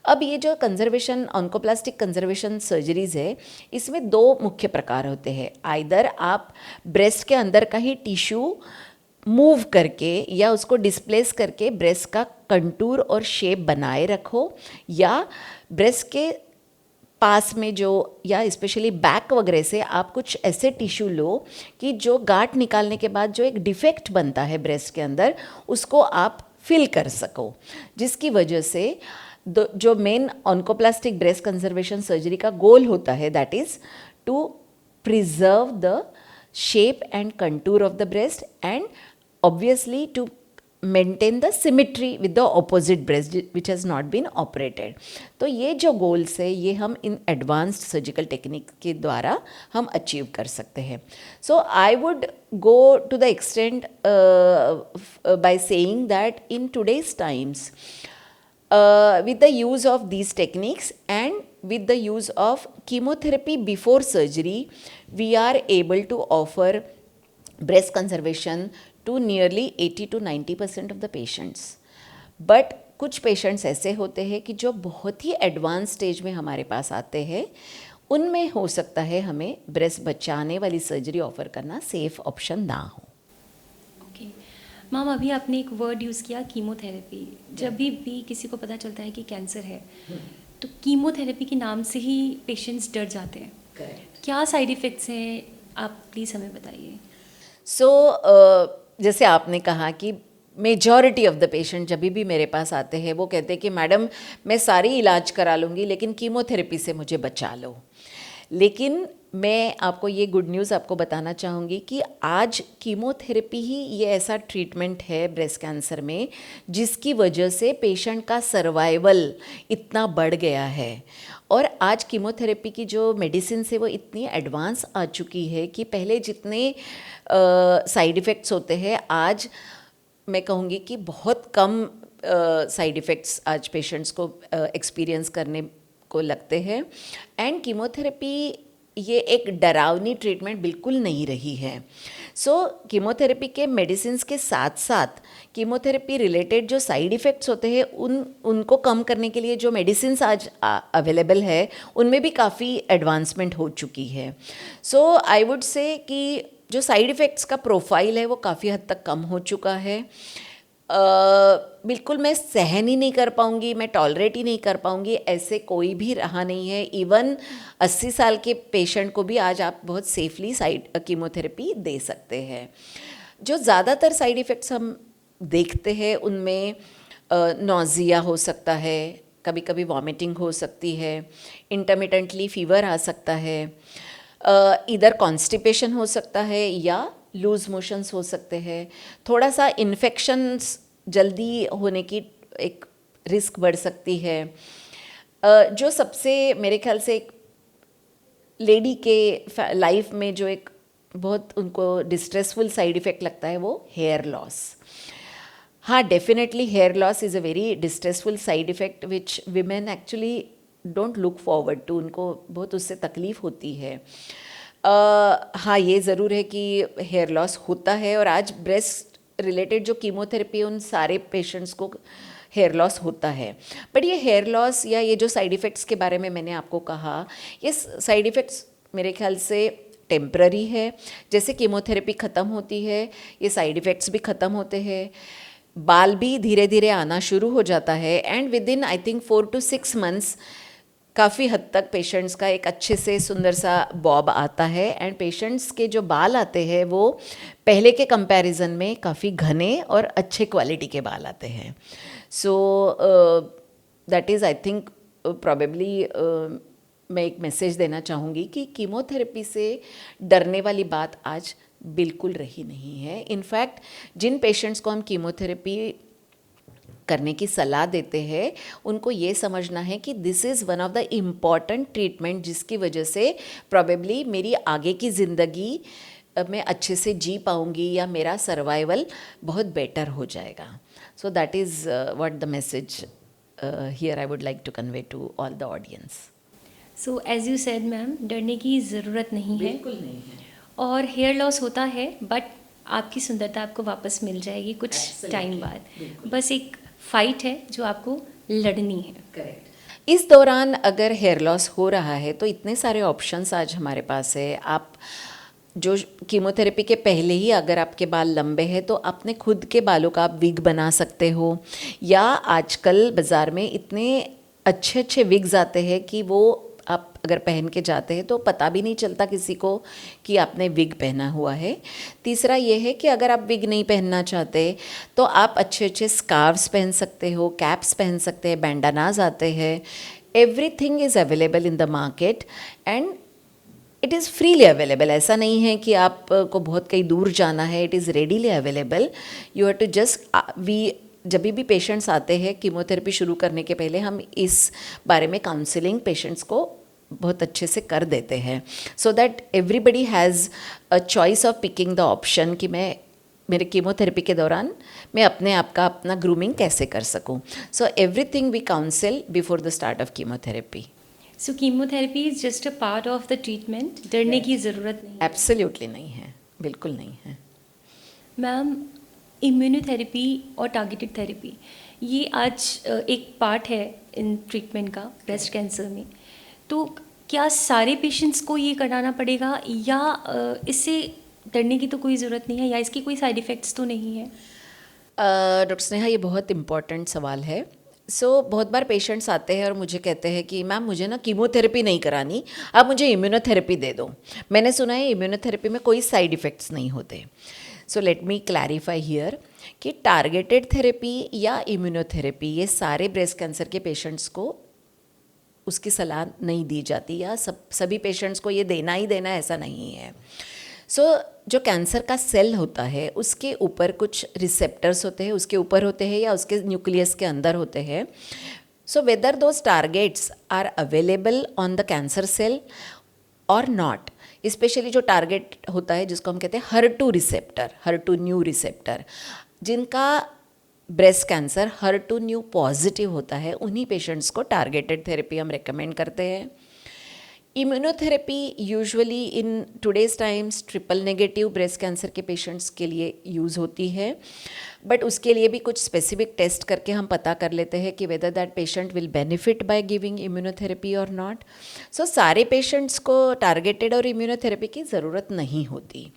अब ये जो कंजर्वेशन ऑन्कोप्लास्टिक कंजर्वेशन सर्जरीज है इसमें 2 मुख्य प्रकार होते हैं। आइदर आप ब्रेस्ट के अंदर का ही टिश्यू मूव करके या उसको डिस्प्लेस करके ब्रेस्ट का कंटूर और शेप बनाए रखो, या ब्रेस्ट के पास में जो या स्पेशली बैक वगैरह से आप कुछ ऐसे टिश्यू लो कि जो गांठ निकालने के बाद जो एक डिफेक्ट बनता है ब्रेस्ट के अंदर उसको आप फिल कर सको, जिसकी वजह से जो main oncoplastic breast conservation surgery का गोल होता है that is to preserve the shape and contour of the breast and obviously to maintain the symmetry with the opposite breast which has not been operated। तो ये जो goals है ये हम इन advanced surgical technique के द्वारा हम achieve कर सकते हैं। So I would go to the extent by saying that in today's times with the use of these techniques and with the use of chemotherapy before surgery, we are able to offer breast conservation to nearly 80 to 90% of the patients. But कुछ patients ऐसे होते हैं कि जो बहुत ही advance stage में हमारे पास आते हैं, उनमें हो सकता है हमें ब्रेस्ट बचाने वाली सर्जरी ऑफ़र करना सेफ़ ऑप्शन ना हो। ओके मैम, अभी आपने एक वर्ड यूज़ किया कीमोथेरेपी। जब भी किसी को पता चलता है कि कैंसर है तो कीमोथेरेपी के नाम से ही पेशेंट्स डर जाते हैं। क्या साइड इफ़ेक्ट्स हैं, आप प्लीज़ हमें बताइए। जैसे आपने कहा कि मेजॉरिटी ऑफ द पेशेंट जब भी मेरे पास आते हैं वो कहते हैं कि मैडम मैं सारी इलाज करा लूँगी लेकिन कीमोथेरेपी से मुझे बचा लो। लेकिन मैं आपको ये गुड न्यूज़ आपको बताना चाहूँगी कि आज कीमोथेरेपी ही ये ऐसा ट्रीटमेंट है ब्रेस्ट कैंसर में जिसकी वजह से पेशेंट का सर्वाइवल इतना बढ़ गया है। और आज कीमोथेरेपी की जो मेडिसिन है वो इतनी एडवांस आ चुकी है कि पहले जितने साइड इफ़ेक्ट्स होते हैं आज मैं कहूँगी कि बहुत कम साइड इफ़ेक्ट्स आज पेशेंट्स को एक्सपीरियंस करने को लगते हैं। एंड कीमोथेरेपी ये एक डरावनी ट्रीटमेंट बिल्कुल नहीं रही है। कीमोथेरेपी के मेडिसिन्स के साथ साथ कीमोथेरेपी रिलेटेड जो साइड इफ़ेक्ट्स होते हैं उनको कम करने के लिए जो मेडिसिन्स आज अवेलेबल है उनमें भी काफ़ी एडवांसमेंट हो चुकी है। आई वुड से कि जो साइड इफ़ेक्ट्स का प्रोफाइल है वो काफ़ी हद तक कम हो चुका है। बिल्कुल मैं सहन ही नहीं कर पाऊँगी, मैं टॉलरेट ही नहीं कर पाऊँगी, ऐसे कोई भी रहा नहीं है। इवन 80 साल के पेशेंट को भी आज आप बहुत सेफली कीमोथेरेपी दे सकते हैं। जो ज़्यादातर साइड इफ़ेक्ट्स हम देखते हैं उनमें नौजिया हो सकता है, कभी कभी वॉमिटिंग हो सकती है, इंटरमिटेंटली फीवर आ सकता है, इधर कॉन्स्टिपेशन हो सकता है या लूज़ मोशंस हो सकते हैं, थोड़ा सा इन्फेक्शंस जल्दी होने की एक रिस्क बढ़ सकती है। जो सबसे मेरे ख्याल से एक लेडी के लाइफ में जो एक बहुत उनको डिस्ट्रेसफुल साइड इफ़ेक्ट लगता है वो हेयर लॉस। हाँ, definitely hair loss is a very distressful side effect which women actually don't look forward to, उनको बहुत उससे तकलीफ़ होती है। हाँ, ये ज़रूर है कि हेयर लॉस होता है और आज ब्रेस्ट रिलेटेड जो कीमोथेरेपी उन सारे पेशेंट्स को हेयर लॉस होता है। बट ये हेयर लॉस या ये जो साइड इफ़ेक्ट्स के बारे में मैंने आपको कहा, ये साइड इफ़ेक्ट्स मेरे ख्याल से टेम्पररी है। जैसे कीमोथेरेपी ख़त्म होती है ये साइड इफ़ेक्ट्स भी ख़त्म होते हैं, बाल भी धीरे धीरे आना शुरू हो जाता है and with in I think 4 to 6 months काफ़ी हद तक पेशेंट्स का एक अच्छे से सुंदर सा बॉब आता है एंड पेशेंट्स के जो बाल आते हैं वो पहले के कंपैरिजन में काफ़ी घने और अच्छे क्वालिटी के बाल आते हैं। That is I think probably मैं एक मैसेज देना चाहूँगी कि कीमोथेरेपी से डरने वाली बात आज बिल्कुल रही नहीं है। इनफैक्ट जिन पेशेंट्स को हम कीमोथेरेपी करने की सलाह देते हैं उनको ये समझना है कि this is one of the important treatment जिसकी वजह से प्रॉबेबली मेरी आगे की ज़िंदगी मैं अच्छे से जी पाऊँगी या मेरा सर्वाइवल बहुत बेटर हो जाएगा। So that is what the message here I would like to convey to all the audience. So as you said ma'am, डरने की ज़रूरत नहीं है, बिल्कुल नहीं है। और हेयर लॉस होता है बट आपकी सुंदरता आपको वापस मिल जाएगी कुछ टाइम बाद। बस एक फाइट है जो आपको लड़नी है। करेक्ट। इस दौरान अगर हेयर लॉस हो रहा है तो इतने सारे ऑप्शंस आज हमारे पास है। आप जो कीमोथेरेपी के पहले ही अगर आपके बाल लंबे हैं तो अपने खुद के बालों का आप विग बना सकते हो, या आजकल बाज़ार में इतने अच्छे अच्छे विग्स आते हैं कि वो आप अगर पहन के जाते हैं तो पता भी नहीं चलता किसी को कि आपने विग पहना हुआ है। तीसरा ये है कि अगर आप विग नहीं पहनना चाहते तो आप अच्छे अच्छे स्कार्फ्स पहन सकते हो, कैप्स पहन सकते हैं, बैंडानाज आते हैं। Everything is available in the market and it is freely available. ऐसा नहीं है कि आपको बहुत कहीं दूर जाना है, it is readily available. You have to just जब भी पेशेंट्स आते हैं कीमोथेरेपी शुरू करने के पहले हम इस बारे में काउंसलिंग पेशेंट्स को बहुत अच्छे से कर देते हैं, so that everybody has a choice of picking the option कि मैं मेरे कीमोथेरेपी के दौरान मैं अपने आप का अपना ग्रूमिंग कैसे कर सकूं। So everything we counsel before the start of chemotherapy. So chemotherapy is just a part of the treatment, डरने की ज़रूरत नहीं। एब्सोल्युटली नहीं है, बिल्कुल नहीं है। मैम, इम्यूनोथेरेपी और टारगेटेड थेरेपी ये आज एक पार्ट है इन ट्रीटमेंट का ब्रेस्ट कैंसर में। तो क्या सारे पेशेंट्स को ये कराना पड़ेगा या इससे डरने की तो कोई ज़रूरत नहीं है, या इसकी कोई साइड इफ़ेक्ट्स तो नहीं है? डॉक्टर स्नेहा, ये बहुत इम्पॉर्टेंट सवाल है। बहुत बार पेशेंट्स आते हैं और मुझे कहते हैं कि मैम मुझे ना कीमोथेरेपी नहीं करानी, आप मुझे इम्यूनोथेरेपी दे दो। मैंने सुना है इम्यूनोथेरेपी में कोई साइड इफ़ेक्ट्स नहीं होते। सो लेट मी क्लैरिफाई हियर कि टारगेटेड थेरेपी या इम्यूनोथेरेपी ये सारे ब्रेस्ट कैंसर के पेशेंट्स को उसकी सलाह नहीं दी जाती, या सभी पेशेंट्स को ये देना ही देना ऐसा नहीं है। जो कैंसर का सेल होता है उसके ऊपर कुछ रिसेप्टर्स होते हैं, उसके ऊपर होते हैं या उसके न्यूक्लियस के अंदर होते हैं। Whether those targets are available on the cancer cell और नॉट, स्पेशली जो टारगेट होता है जिसको हम कहते हैं HER2 receptor, HER2 neu receptor, जिनका breast cancer HER2 neu positive होता है, उन्हीं पेशेंट्स को टारगेटेड थेरेपी हम रेकमेंड करते हैं। Immunotherapy usually in today's times triple negative breast cancer के पेशेंट्स के लिए यूज़ होती है, बट उसके लिए भी कुछ स्पेसिफिक टेस्ट करके हम पता कर लेते हैं कि whether that patient will benefit by giving immunotherapy और नॉट। सारे पेशेंट्स को टारगेटेड और इम्यूनोथेरेपी की ज़रूरत नहीं होती,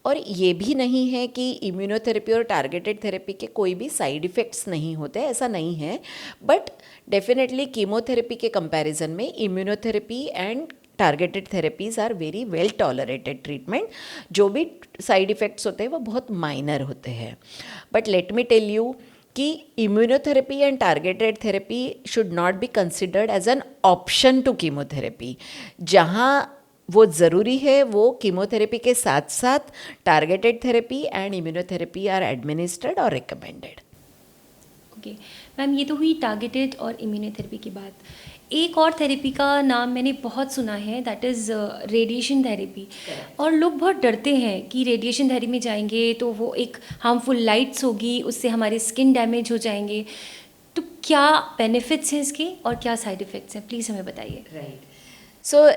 और ये भी नहीं है कि इम्यूनोथेरेपी और टारगेटेड थेरेपी के कोई भी साइड इफ़ेक्ट्स नहीं होते, ऐसा नहीं है। बट डेफिनेटली कीमोथेरेपी के कंपैरिजन में immunotherapy and targeted therapies are very well tolerated treatment. जो भी साइड इफ़ेक्ट्स होते हैं वो बहुत माइनर होते हैं। But let me tell you कि immunotherapy and targeted therapy should not be considered as an option to chemotherapy. जहाँ वो ज़रूरी है वो कीमोथेरेपी के साथ साथ targeted therapy and immunotherapy are administered और रिकमेंडेड। ओके मैम, ये तो हुई टारगेटेड और इम्यूनोथेरेपी की बात। एक और थेरेपी का नाम मैंने बहुत सुना है, दैट इज़ रेडिएशन थेरेपी। और लोग बहुत डरते हैं कि रेडिएशन थेरेपी में जाएंगे तो वो एक हार्मफुल लाइट्स होगी, उससे हमारे स्किन डैमेज हो जाएंगे। तो क्या बेनिफिट्स हैं इसके और क्या साइड इफ़ेक्ट्स हैं, प्लीज़ हमें बताइए। राइट।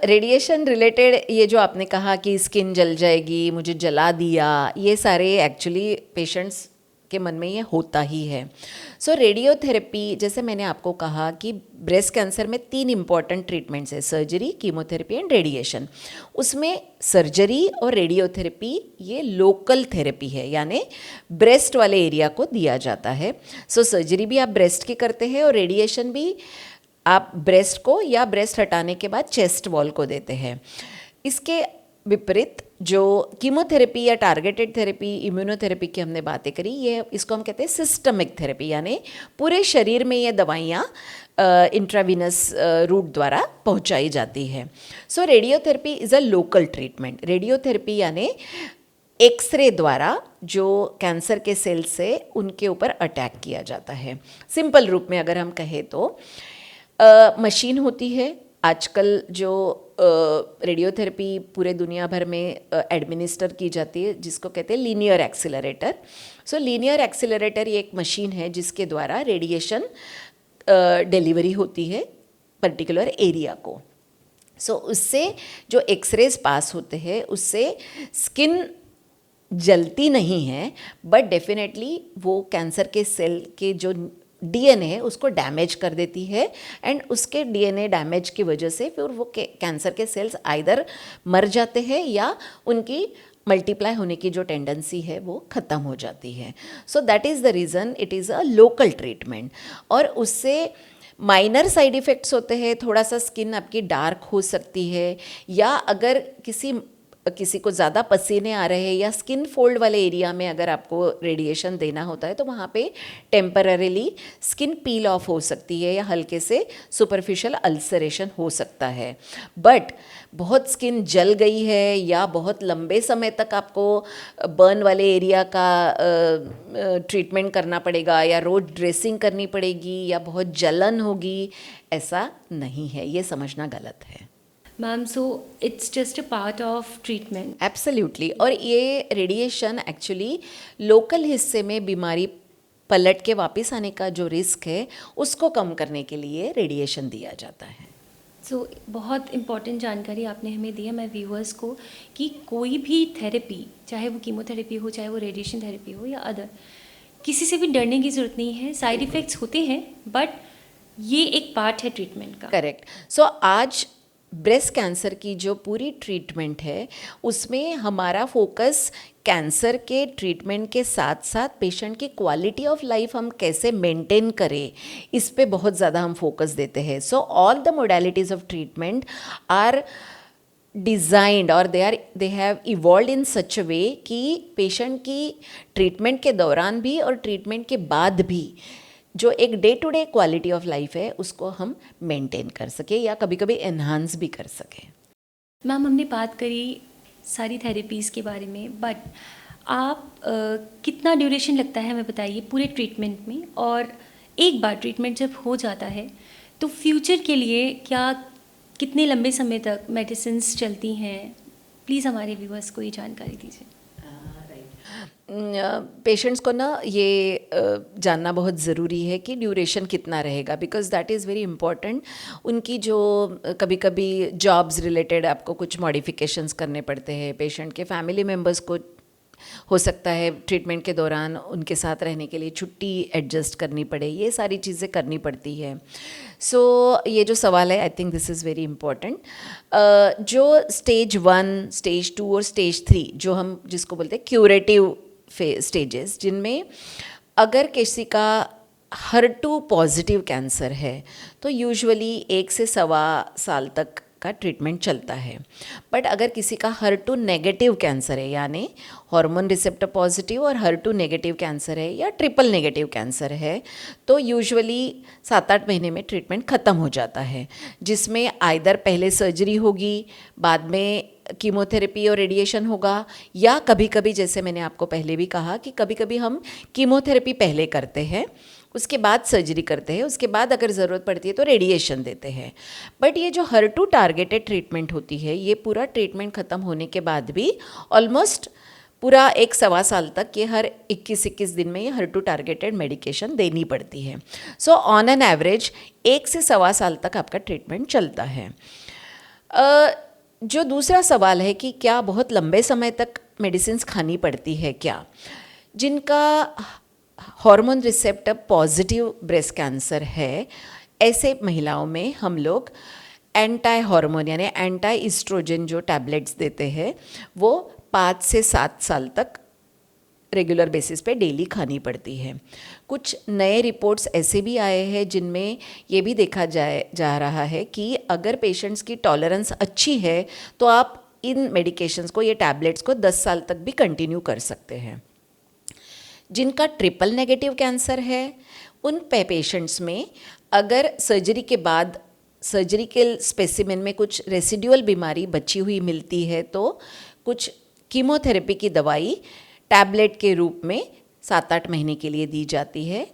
रेडिएशन रिलेटेड ये जो आपने कहा कि स्किन जल जाएगी, मुझे जला दिया, ये सारे एक्चुअली पेशेंट्स के मन में ये होता ही है। रेडियोथेरेपी, जैसे मैंने आपको कहा कि ब्रेस्ट कैंसर में 3 इम्पॉर्टेंट ट्रीटमेंट्स है, सर्जरी, कीमोथेरेपी एंड रेडिएशन। उसमें सर्जरी और रेडियोथेरेपी ये लोकल थेरेपी है, यानी ब्रेस्ट वाले एरिया को दिया जाता है। सर्जरी भी आप ब्रेस्ट की करते हैं और रेडिएशन भी आप ब्रेस्ट को या ब्रेस्ट हटाने के बाद चेस्ट वॉल को देते हैं। इसके विपरीत जो कीमोथेरेपी या टारगेटेड थेरेपी, इम्यूनोथेरेपी की हमने बातें करी, ये इसको हम कहते हैं सिस्टमिक थेरेपी, यानी पूरे शरीर में ये दवाइयाँ इंट्रावीनस रूट द्वारा पहुंचाई जाती है। Radiotherapy is a local treatment. Radiotherapy यानी एक्सरे द्वारा जो कैंसर के सेल से उनके ऊपर अटैक किया जाता है। सिंपल रूप में अगर हम कहें तो मशीन होती है आजकल जो रेडियोथेरेपी पूरे दुनिया भर में एडमिनिस्टर की जाती है, जिसको कहते हैं लीनियर एक्सीलरेटर। लीनियर एक्सीलरेटर ये एक मशीन है जिसके द्वारा रेडिएशन डिलीवरी होती है पर्टिकुलर एरिया को। उससे जो एक्सरेज पास होते हैं उससे स्किन जलती नहीं है, बट डेफिनेटली वो कैंसर के सेल के जो डीएनए है उसको डैमेज कर देती है, एंड उसके डीएनए डैमेज की वजह से फिर वो कैंसर के सेल्स आइदर मर जाते हैं या उनकी मल्टीप्लाई होने की जो टेंडेंसी है वो ख़त्म हो जाती है। That is the reason it is a local treatment. और उससे माइनर साइड इफ़ेक्ट्स होते हैं, थोड़ा सा स्किन आपकी डार्क हो सकती है, या अगर किसी को ज़्यादा पसीने आ रहे हैं या स्किन फोल्ड वाले एरिया में अगर आपको रेडिएशन देना होता है तो वहाँ पे टेम्पररीली स्किन पील ऑफ हो सकती है या हल्के से सुपरफिशियल अल्सरेशन हो सकता है। बट बहुत स्किन जल गई है या बहुत लंबे समय तक आपको बर्न वाले एरिया का ट्रीटमेंट करना पड़ेगा या रोज ड्रेसिंग करनी पड़ेगी या बहुत जलन होगी, ऐसा नहीं है, ये समझना गलत है। Ma'am, so it's just a part of treatment. Absolutely. और ये रेडिएशन एक्चुअली लोकल हिस्से में बीमारी पलट के वापस आने का जो रिस्क है उसको कम करने के लिए रेडिएशन दिया जाता है। बहुत इम्पॉर्टेंट जानकारी आपने हमें दी है, मैं व्यूअर्स को, कि कोई भी थेरेपी, चाहे वो कीमोथेरेपी हो, चाहे वो रेडिएशन थेरेपी हो या अदर, किसी से भी डरने की ज़रूरत नहीं है, साइड इफ़ेक्ट्स होते हैं बट ये एक पार्ट है ट्रीटमेंट का। करेक्ट। सो आज ब्रेस्ट कैंसर की जो पूरी ट्रीटमेंट है उसमें हमारा फोकस कैंसर के ट्रीटमेंट के साथ साथ पेशेंट की क्वालिटी ऑफ लाइफ हम कैसे मेंटेन करें, इस पे बहुत ज़्यादा हम फोकस देते हैं। So all the modalities of treatment are designed और दे हैव इवॉल्व इन सच अ वे कि पेशेंट की ट्रीटमेंट के दौरान भी और ट्रीटमेंट के बाद भी जो एक day to day quality of life है उसको हम मेंटेन कर सके या कभी कभी एनहांस भी कर सकें। मैम, हमने बात करी सारी थेरेपीज़ के बारे में, बट आप कितना ड्यूरेशन लगता है हमें बताइए पूरे ट्रीटमेंट में, और एक बार ट्रीटमेंट जब हो जाता है तो फ्यूचर के लिए क्या कितने लंबे समय तक मेडिसिन्स चलती हैं? प्लीज़ हमारे व्यूअर्स को ये जानकारी दीजिए। पेशेंट्स को ना ये जानना बहुत ज़रूरी है कि ड्यूरेशन कितना रहेगा, because that is very important. उनकी जो कभी कभी जॉब्स रिलेटेड आपको कुछ मॉडिफिकेशंस करने पड़ते हैं, पेशेंट के फैमिली मेम्बर्स को हो सकता है ट्रीटमेंट के दौरान उनके साथ रहने के लिए छुट्टी एडजस्ट करनी पड़े, ये सारी चीज़ें करनी पड़ती है। सो ये जो सवाल है, I think this is very important. जो स्टेज 1, स्टेज 2 और स्टेज 3 जो हम जिसको बोलते हैं क्यूरेटिव स्टेजेस, जिनमें अगर किसी का HER2 पॉजिटिव कैंसर है तो यूजुअली 1 से सवा साल तक का ट्रीटमेंट चलता है। बट अगर किसी का HER2 नेगेटिव कैंसर है, यानी हार्मोन रिसेप्टर पॉजिटिव और HER2 नेगेटिव कैंसर है या ट्रिपल नेगेटिव कैंसर है, तो यूजुअली 7-8 महीने में ट्रीटमेंट ख़त्म हो जाता है, जिसमें आइदर पहले सर्जरी होगी, बाद में कीमोथेरेपी और रेडिएशन होगा, या कभी कभी जैसे मैंने आपको पहले भी कहा कि कभी कभी हम कीमोथेरेपी पहले करते हैं, उसके बाद सर्जरी करते हैं, उसके बाद अगर ज़रूरत पड़ती है तो रेडिएशन देते हैं। बट ये जो HER2 टारगेटेड ट्रीटमेंट होती है, ये पूरा ट्रीटमेंट ख़त्म होने के बाद भी ऑलमोस्ट पूरा 1 सवा साल तक ये हर 21-21 दिन में ये HER2 टारगेटेड मेडिकेशन देनी पड़ती है। सो ऑन एन एवरेज 1 से सवा साल तक आपका ट्रीटमेंट चलता है। जो दूसरा सवाल है कि क्या बहुत लंबे समय तक मेडिसिन्स खानी पड़ती है क्या, जिनका hormone receptor positive breast cancer है, ऐसे महिलाओं में हम लोग एंटी हार्मोन यानी एंटी इस्ट्रोजन जो टैबलेट्स देते हैं वो 5 से 7 साल तक रेगुलर बेसिस पे डेली खानी पड़ती है। कुछ नए रिपोर्ट्स ऐसे भी आए हैं जिनमें ये भी देखा जा रहा है कि अगर पेशेंट्स की टॉलरेंस अच्छी है तो आप इन मेडिकेशंस को, ये टैबलेट्स को 10 साल तक भी कंटिन्यू कर सकते हैं। जिनका ट्रिपल नेगेटिव कैंसर है उन पेशेंट्स में अगर सर्जरी के बाद सर्जिकल स्पेसिमेन में कुछ रेसिडुअल बीमारी बची हुई मिलती है तो कुछ कीमोथेरेपी की दवाई टैबलेट के रूप में 7-8 महीने के लिए दी जाती है।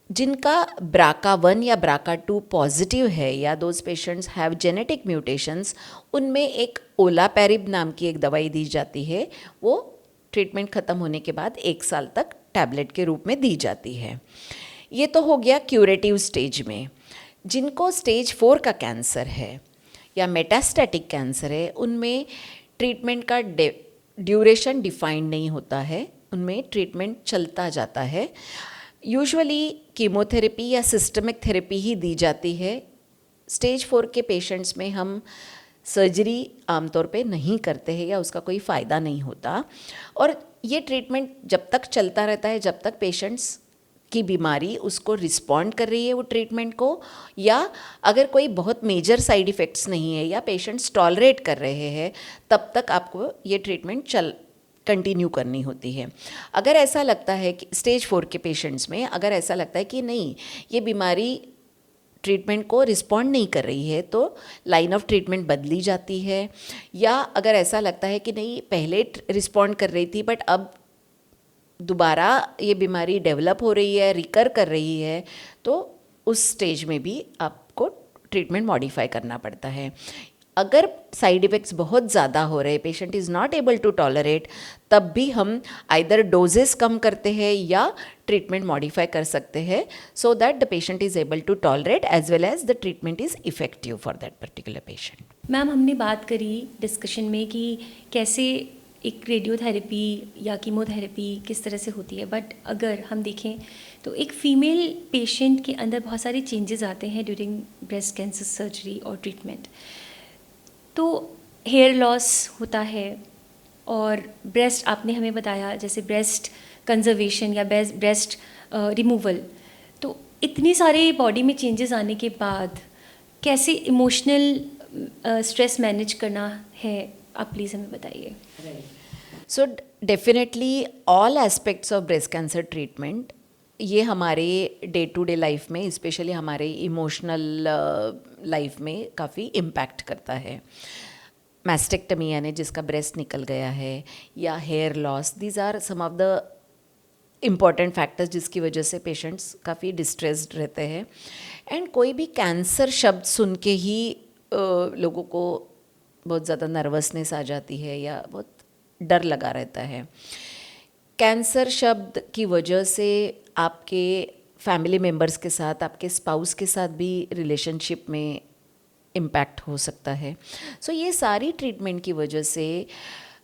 जिनका BRCA1 या BRCA2 पॉजिटिव है या those patients have genetic mutations, उनमें एक ओलापेरिब नाम की एक दवाई दी जाती है, वो ट्रीटमेंट ख़त्म होने के बाद 1 साल तक टैबलेट के रूप में दी जाती है। ये तो हो गया क्यूरेटिव स्टेज में। जिनको स्टेज 4 का कैंसर है या मेटास्टैटिक कैंसर है, उनमें ट्रीटमेंट का ड्यूरेशन डिफाइंड नहीं होता है, उनमें ट्रीटमेंट चलता जाता है। यूजुअली कीमोथेरेपी या सिस्टमिक थेरेपी ही दी जाती है। स्टेज 4 के पेशेंट्स में हम सर्जरी आमतौर पे नहीं करते हैं या उसका कोई फ़ायदा नहीं होता, और ये ट्रीटमेंट जब तक चलता रहता है जब तक पेशेंट्स की बीमारी उसको रिस्पॉन्ड कर रही है वो ट्रीटमेंट को, या अगर कोई बहुत मेजर साइड इफ़ेक्ट्स नहीं है या पेशेंट्स टॉलरेट कर रहे हैं, तब तक आपको ये ट्रीटमेंट कंटिन्यू करनी होती है। अगर ऐसा लगता है कि स्टेज 4 के पेशेंट्स में अगर ऐसा लगता है कि नहीं, ये बीमारी ट्रीटमेंट को रिस्पॉन्ड नहीं कर रही है, तो लाइन ऑफ ट्रीटमेंट बदली जाती है। या अगर ऐसा लगता है कि नहीं, पहले रिस्पॉन्ड कर रही थी बट अब दोबारा ये बीमारी डेवलप हो रही है, रिकर कर रही है, तो उस स्टेज में भी आपको ट्रीटमेंट मॉडिफाई करना पड़ता है। अगर साइड इफ़ेक्ट्स बहुत ज़्यादा हो रहे, patient is not able to tolerate, तब भी हम आइदर डोजेस कम करते हैं या ट्रीटमेंट मॉडिफाई कर सकते हैं, so that the patient is able to tolerate as well as the treatment is effective for that particular patient. Ma'am, हमने बात करी डिस्कशन में कि कैसे एक रेडियोथेरेपी या कीमोथेरेपी किस तरह से होती है, बट अगर हम देखें तो एक फ़ीमेल पेशेंट के अंदर बहुत सारे चेंजेस आते हैं ड्यूरिंग ब्रेस्ट कैंसर सर्जरी और ट्रीटमेंट। तो हेयर लॉस होता है और ब्रेस्ट, आपने हमें बताया जैसे ब्रेस्ट कंजर्वेशन या ब्रेस्ट रिमूवल, तो इतने सारे बॉडी में चेंजेस आने के बाद कैसे इमोशनल स्ट्रेस मैनेज करना है, आप प्लीज़ हमें बताइए। So definitely all aspects of breast cancer treatment, ये हमारे डे टू डे लाइफ में, स्पेशली हमारे इमोशनल लाइफ में काफ़ी इम्पैक्ट करता है। मैस्टेक्टमी यानी जिसका ब्रेस्ट निकल गया है, या hair loss, these are some of the important factors जिसकी वजह से पेशेंट्स काफ़ी डिस्ट्रेस्ड रहते हैं। एंड कोई भी कैंसर शब्द सुन के ही लोगों को बहुत ज़्यादा नर्वसनेस आ जाती है या बहुत डर लगा रहता है। कैंसर शब्द की वजह से आपके फैमिली मेम्बर्स के साथ, आपके स्पाउस के साथ भी रिलेशनशिप में इम्पैक्ट हो सकता है। सो ये सारी ट्रीटमेंट की वजह से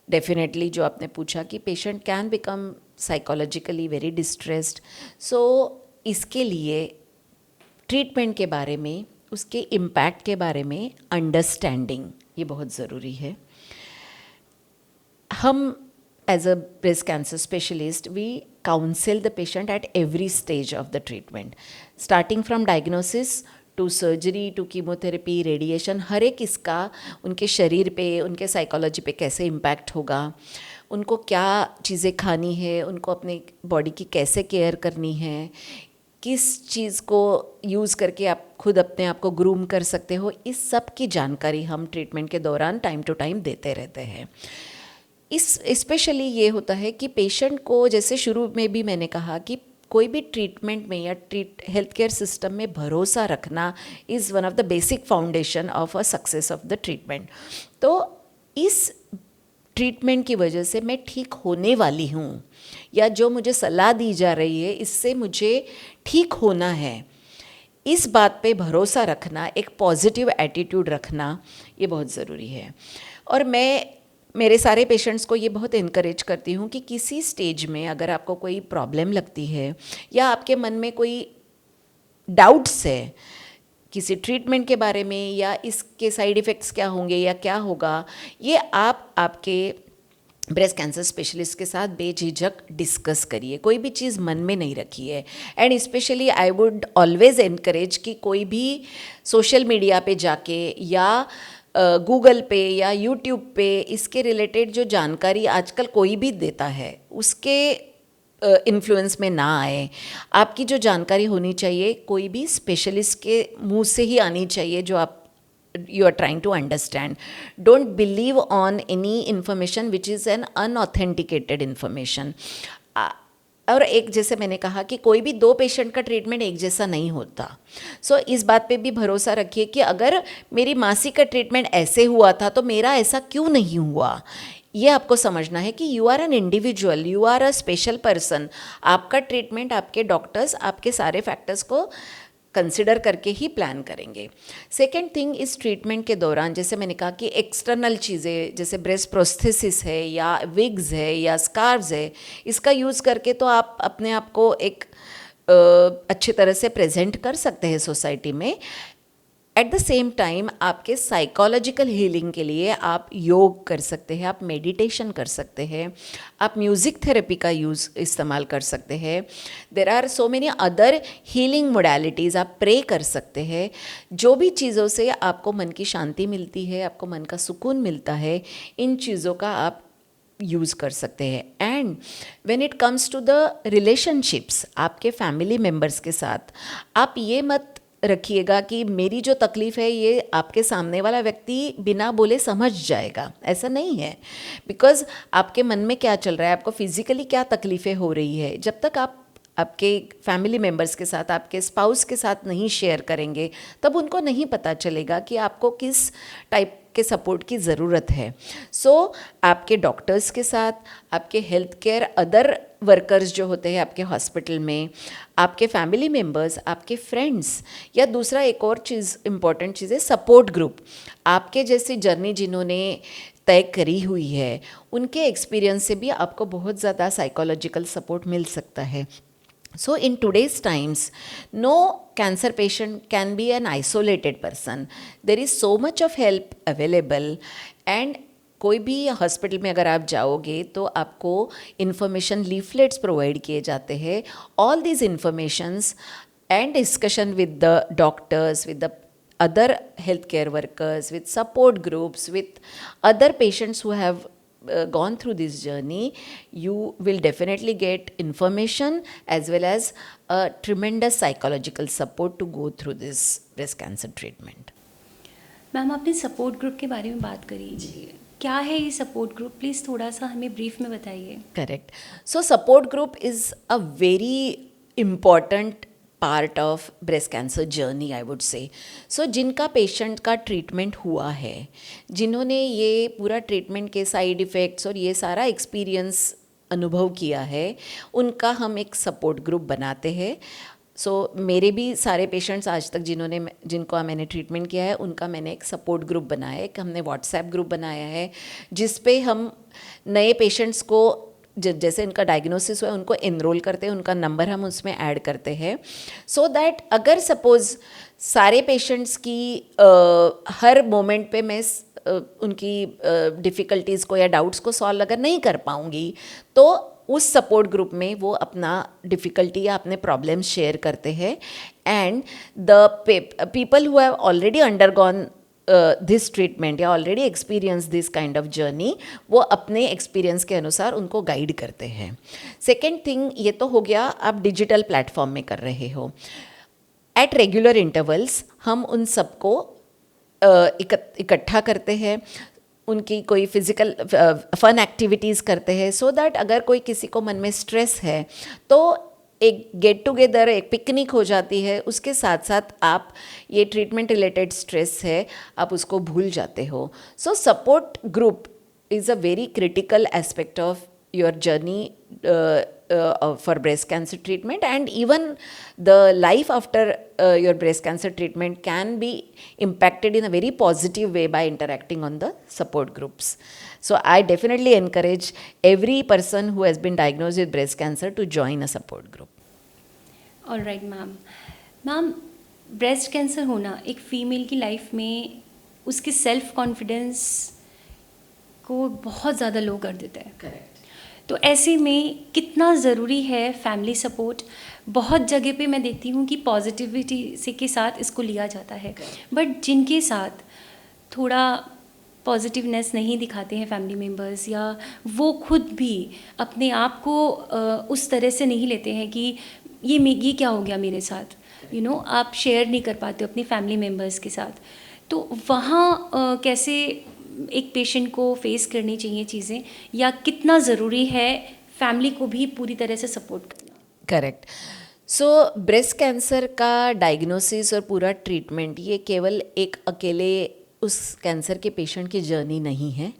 डेफिनेटली जो आपने पूछा कि patient can become psychologically very distressed. So इसके लिए ट्रीटमेंट के बारे में, उसके इम्पैक्ट के बारे में अंडरस्टैंडिंग ये बहुत ज़रूरी है। हम as a breast cancer specialist we counsel the patient at every stage of the treatment, starting from diagnosis to surgery to chemotherapy, radiation, हर एक इसका उनके शरीर पे, उनके साइकोलॉजी पे कैसे इम्पैक्ट होगा, उनको क्या चीज़ें खानी है, उनको अपने बॉडी की कैसे केयर करनी है, किस चीज़ को यूज़ करके आप खुद अपने आप को ग्रूम कर सकते हो, इस सब की जानकारी हम ट्रीटमेंट के दौरान टाइम टू टाइम देते रहते हैं। इस स्पेशली ये होता है कि पेशेंट को, जैसे शुरू में भी मैंने कहा कि कोई भी ट्रीटमेंट में या हेल्थ केयर सिस्टम में भरोसा रखना is one of the basic foundation of a success of the treatment. तो इस ट्रीटमेंट की वजह से मैं ठीक होने वाली हूँ, या जो मुझे सलाह दी जा रही है इससे मुझे ठीक होना है, इस बात पे भरोसा रखना, एक पॉजिटिव एटीट्यूड रखना, ये बहुत ज़रूरी है। और मैं मेरे सारे पेशेंट्स को ये बहुत इनकरेज करती हूँ कि किसी स्टेज में अगर आपको कोई प्रॉब्लम लगती है या आपके मन में कोई डाउट्स है किसी ट्रीटमेंट के बारे में, या इसके साइड इफ़ेक्ट्स क्या होंगे या क्या होगा, ये आप आपके ब्रेस्ट कैंसर स्पेशलिस्ट के साथ बेझिझक डिस्कस करिए। कोई भी चीज़ मन में नहीं रखिए। And specially I would always encourage कि कोई भी सोशल मीडिया पे जाके या गूगल पे या यूट्यूब पे इसके रिलेटेड जो जानकारी आजकल कोई भी देता है उसके इन्फ्लुएंस में ना आए। आपकी जो जानकारी होनी चाहिए कोई भी स्पेशलिस्ट के मुंह से ही आनी चाहिए जो आप you are trying to understand. Don't believe on any information which is an unauthenticated information. और एक, जैसे मैंने कहा कि कोई भी दो पेशेंट का ट्रीटमेंट एक जैसा नहीं होता। सो इस बात पे भी भरोसा रखिए कि अगर मेरी मासी का ट्रीटमेंट ऐसे हुआ था तो मेरा ऐसा क्यों नहीं हुआ। ये आपको समझना है कि you are an individual, you are a special person. आपका ट्रीटमेंट, आपके डॉक्टर्स आपके सारे फैक्टर्स को कंसिडर करके ही प्लान करेंगे। सेकेंड थिंग, इस ट्रीटमेंट के दौरान जैसे मैंने कहा कि एक्सटर्नल चीज़ें जैसे ब्रेस्ट प्रोस्थेसिस है या विग्स है या स्कार्व्स है, इसका यूज़ करके तो आप अपने आप को एक अच्छी तरह से प्रेजेंट कर सकते हैं सोसाइटी में। एट द सेम टाइम आपके साइकोलॉजिकल हीलिंग के लिए आप योग कर सकते हैं, आप मेडिटेशन कर सकते हैं, आप म्यूज़िक थेरेपी का इस्तेमाल कर सकते हैं। There are so many other healing modalities. आप प्रे कर सकते हैं। जो भी चीज़ों से आपको मन की शांति मिलती है, आपको मन का सुकून मिलता है, इन चीज़ों का आप यूज़ कर सकते हैं। And when it comes to the relationships आपके फैमिली मेम्बर्स के साथ, आप ये मत रखिएगा कि मेरी जो तकलीफ़ है ये आपके सामने वाला व्यक्ति बिना बोले समझ जाएगा। ऐसा नहीं है। बिकॉज़ आपके मन में क्या चल रहा है, आपको फिज़िकली क्या तकलीफ़ें हो रही है, जब तक आप आपके फैमिली मेम्बर्स के साथ, आपके स्पाउस के साथ नहीं शेयर करेंगे तब उनको नहीं पता चलेगा कि आपको किस टाइप के सपोर्ट की ज़रूरत है। सो आपके डॉक्टर्स के साथ, आपके हेल्थ केयर अदर वर्कर्स जो होते हैं आपके हॉस्पिटल में, आपके फैमिली मेम्बर्स, आपके फ्रेंड्स, या दूसरा एक और चीज़ इम्पॉर्टेंट चीज़ है सपोर्ट ग्रुप। आपके जैसी जर्नी जिन्होंने तय करी हुई है उनके एक्सपीरियंस से भी आपको बहुत ज़्यादा साइकोलॉजिकल सपोर्ट मिल सकता है। So in today's times, no cancer patient can be an isolated person. There is so much of help available, and कोई भी हॉस्पिटल में अगर आप जाओगे तो आपको इन्फॉर्मेशन लीफलेट्स प्रोवाइड किए जाते हैं। All these informations and discussion with the doctors, with the other healthcare workers, with support groups, with other patients who have gone through this journey, you will definitely get information as well as a tremendous psychological support to go through this breast cancer treatment. Ma'am आपने support group के बारे में बात करी, क्या है ये support group? Please थोड़ा सा हमें ब्रीफ में बताइए। Correct. So support group is a very important part of breast cancer journey, I would say. So जिनका पेशेंट का ट्रीटमेंट हुआ है, जिन्होंने ये पूरा ट्रीटमेंट के साइड इफ़ेक्ट्स और ये सारा एक्सपीरियंस अनुभव किया है, उनका हम एक सपोर्ट ग्रुप बनाते हैं। सो मेरे भी सारे पेशेंट्स आज तक जिनको मैंने ट्रीटमेंट किया है उनका मैंने एक सपोर्ट ग्रुप बनाया है, एक हमने व्हाट्सएप ग्रुप बनाया है जिस पे हम नए पेशेंट्स को जैसे इनका डायग्नोसिस हुआ है उनको एनरोल करते हैं, उनका नंबर हम उसमें ऐड करते हैं, सो दैट अगर सपोज़ सारे पेशेंट्स की हर मोमेंट पे मैं उनकी डिफ़िकल्टीज़ को या डाउट्स को सॉल्व अगर नहीं कर पाऊँगी तो उस सपोर्ट ग्रुप में वो अपना डिफ़िकल्टी या अपने प्रॉब्लम्स शेयर करते हैं। And the people who have already undergone this treatment या already experience this kind of journey, वो अपने एक्सपीरियंस के अनुसार उनको गाइड करते हैं। सेकेंड थिंग, ये तो हो गया आप डिजिटल प्लेटफॉर्म में कर रहे हो। एट रेगुलर इंटरवल्स हम उन सबको इकट्ठा करते हैं, उनकी कोई फिज़िकल फन एक्टिविटीज़ करते हैं, सो दैट अगर कोई किसी को मन में स्ट्रेस है तो एक गेट टुगेदर, एक पिकनिक हो जाती है, उसके साथ साथ आप ये ट्रीटमेंट रिलेटेड स्ट्रेस है आप उसको भूल जाते हो। So support group is a very critical aspect of your journey for breast cancer treatment, and even the life after your breast cancer treatment can be impacted in a very positive way by interacting on the support groups. So I definitely encourage every person who has been diagnosed with breast cancer to join a support group. All right ma'am, breast cancer होना एक female की life में उसके self confidence को बहुत ज़्यादा लो कर देता है। Correct. तो ऐसे में कितना ज़रूरी है फैमिली सपोर्ट? बहुत जगह पे मैं देखती हूँ कि पॉजिटिविटी से के साथ इसको लिया जाता है, बट जिनके साथ थोड़ा पॉजिटिवनेस नहीं दिखाते हैं फैमिली मेम्बर्स, या वो खुद भी अपने आप को उस तरह से नहीं लेते हैं कि ये क्या हो गया मेरे साथ, आप शेयर नहीं कर पाते अपनी फैमिली मेम्बर्स के साथ, तो वहाँ कैसे एक पेशेंट को फेस करनी चाहिए चीज़ें, या कितना ज़रूरी है फैमिली को भी पूरी तरह से सपोर्ट करना? करेक्ट। सो ब्रेस्ट कैंसर का डायग्नोसिस और पूरा ट्रीटमेंट ये केवल एक अकेले उस कैंसर के पेशेंट की जर्नी नहीं है,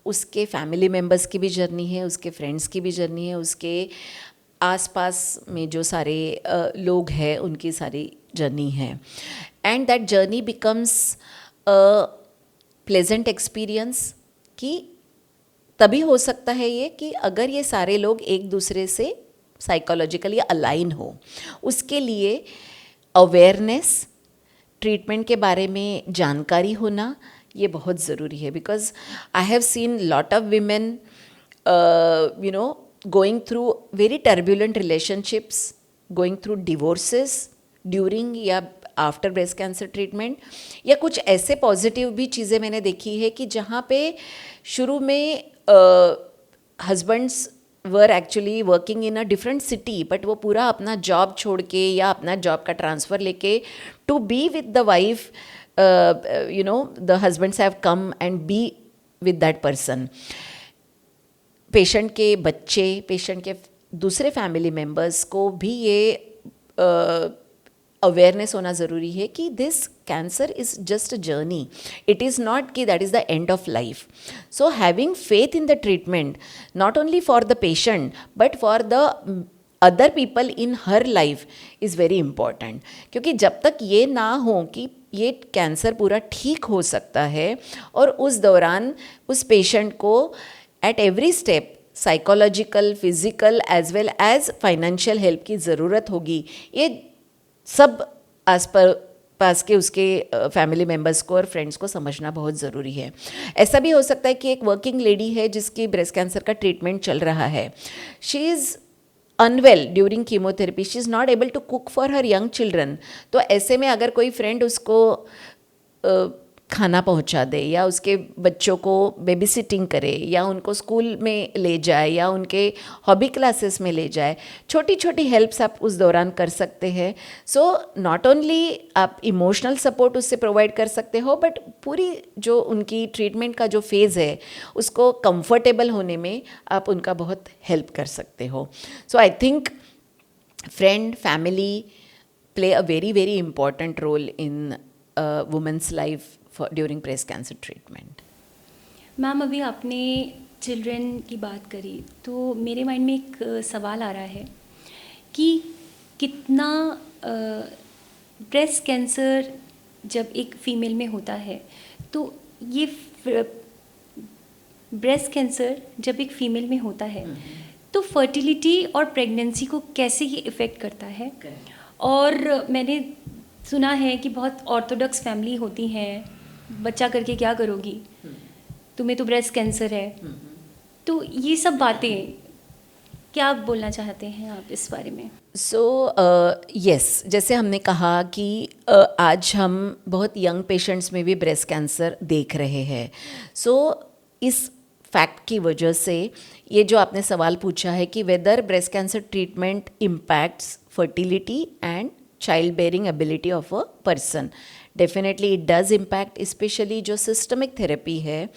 उसके फैमिली मेम्बर्स की भी जर्नी है, उसके फ्रेंड्स की भी जर्नी है, उसके आसपास में जो सारे लोग हैं उनकी सारी जर्नी है। And that journey becomes pleasant experience कि तभी हो सकता है ये कि अगर ये सारे लोग एक दूसरे से साइकोलॉजिकली अलाइन हो। उसके लिए अवेयरनेस, ट्रीटमेंट के बारे में जानकारी होना ये बहुत ज़रूरी है, because I have seen lot of women going through very turbulent relationships, going through divorces during या आफ्टर ब्रेस्ट कैंसर ट्रीटमेंट, या कुछ ऐसे पॉजिटिव भी चीज़ें मैंने देखी है कि जहाँ पे शुरू में husbands were actually working in a different city, but वो पूरा अपना जॉब छोड़ के या अपना जॉब का ट्रांसफ़र लेके to be with the wife, the husbands have come and be with that person. Patient के बच्चे, पेशेंट के दूसरे फैमिली मेम्बर्स को भी ये अवेयरनेस होना ज़रूरी है कि this cancer is just a journey. It is not कि that is the end of life. So having faith in the treatment, not only for the patient but for the other people in her life is very important. क्योंकि जब तक ये ना हो कि ये cancer पूरा ठीक हो सकता है और उस दौरान उस पेशेंट को at every step psychological, physical as well as financial help की ज़रूरत होगी, ये सब पास के उसके फैमिली मेम्बर्स को और फ्रेंड्स को समझना बहुत ज़रूरी है. ऐसा भी हो सकता है कि एक वर्किंग लेडी है जिसकी ब्रेस्ट कैंसर का ट्रीटमेंट चल रहा है, she is unwell during chemotherapy, she is not able to cook for her young children. तो ऐसे में अगर कोई फ्रेंड उसको खाना पहुंचा दे या उसके बच्चों को बेबी सिटिंग करे या उनको स्कूल में ले जाए या उनके हॉबी क्लासेस में ले जाए, छोटी छोटी हेल्प्स आप उस दौरान कर सकते हैं. सो नॉट ओनली आप इमोशनल सपोर्ट उससे प्रोवाइड कर सकते हो, बट पूरी जो उनकी ट्रीटमेंट का जो फेज़ है उसको कंफर्टेबल होने में आप उनका बहुत हेल्प कर सकते हो. So I think friend, family play a very very important role in women's life during breast cancer treatment. Ma'am, अभी आपने चिल्ड्रन की बात करी तो मेरे माइंड में एक सवाल आ रहा है कि कितना ब्रेस्ट कैंसर जब एक फ़ीमेल में होता है तो ये ब्रेस्ट कैंसर जब एक फ़ीमेल में होता है तो फर्टिलिटी और प्रेगनेंसी को कैसे ये इफ़ेक्ट करता है. और मैंने सुना है कि बहुत ऑर्थोडॉक्स फैमिली होती हैं, बच्चा करके क्या करोगी, तुम्हें तो ब्रेस्ट कैंसर है. तो ये सब बातें क्या बोलना चाहते हैं आप इस बारे में? यस, जैसे हमने कहा कि आज हम बहुत यंग पेशेंट्स में भी ब्रेस्ट कैंसर देख रहे हैं. इस फैक्ट की वजह से ये जो आपने सवाल पूछा है कि whether breast cancer treatment impacts fertility and child bearing ability of a person, definitely it does impact. Specially जो सिस्टमिक थेरेपी है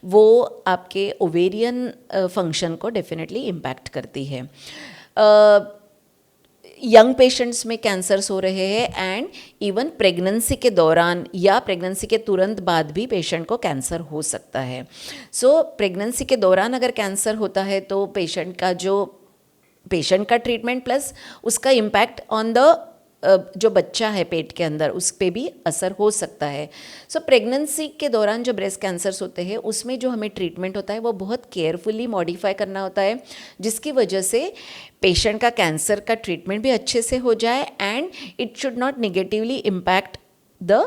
वो आपके ओवेरियन फंक्शन को डेफिनेटली इम्पैक्ट करती है. यंग पेशेंट्स में कैंसर्स हो रहे हैं एंड इवन प्रेगनेंसी के दौरान या प्रेगनेंसी के तुरंत बाद भी पेशेंट को कैंसर हो सकता है. प्रेगनेंसी के दौरान अगर कैंसर होता है तो पेशेंट का ट्रीटमेंट प्लस उसका इम्पैक्ट ऑन द जो बच्चा है पेट के अंदर उस पर भी असर हो सकता है. प्रेगनेंसी के दौरान जो ब्रेस्ट कैंसर्स होते हैं उसमें जो हमें ट्रीटमेंट होता है वो बहुत केयरफुली मॉडिफाई करना होता है, जिसकी वजह से पेशेंट का कैंसर का ट्रीटमेंट भी अच्छे से हो जाए and it should not negatively impact the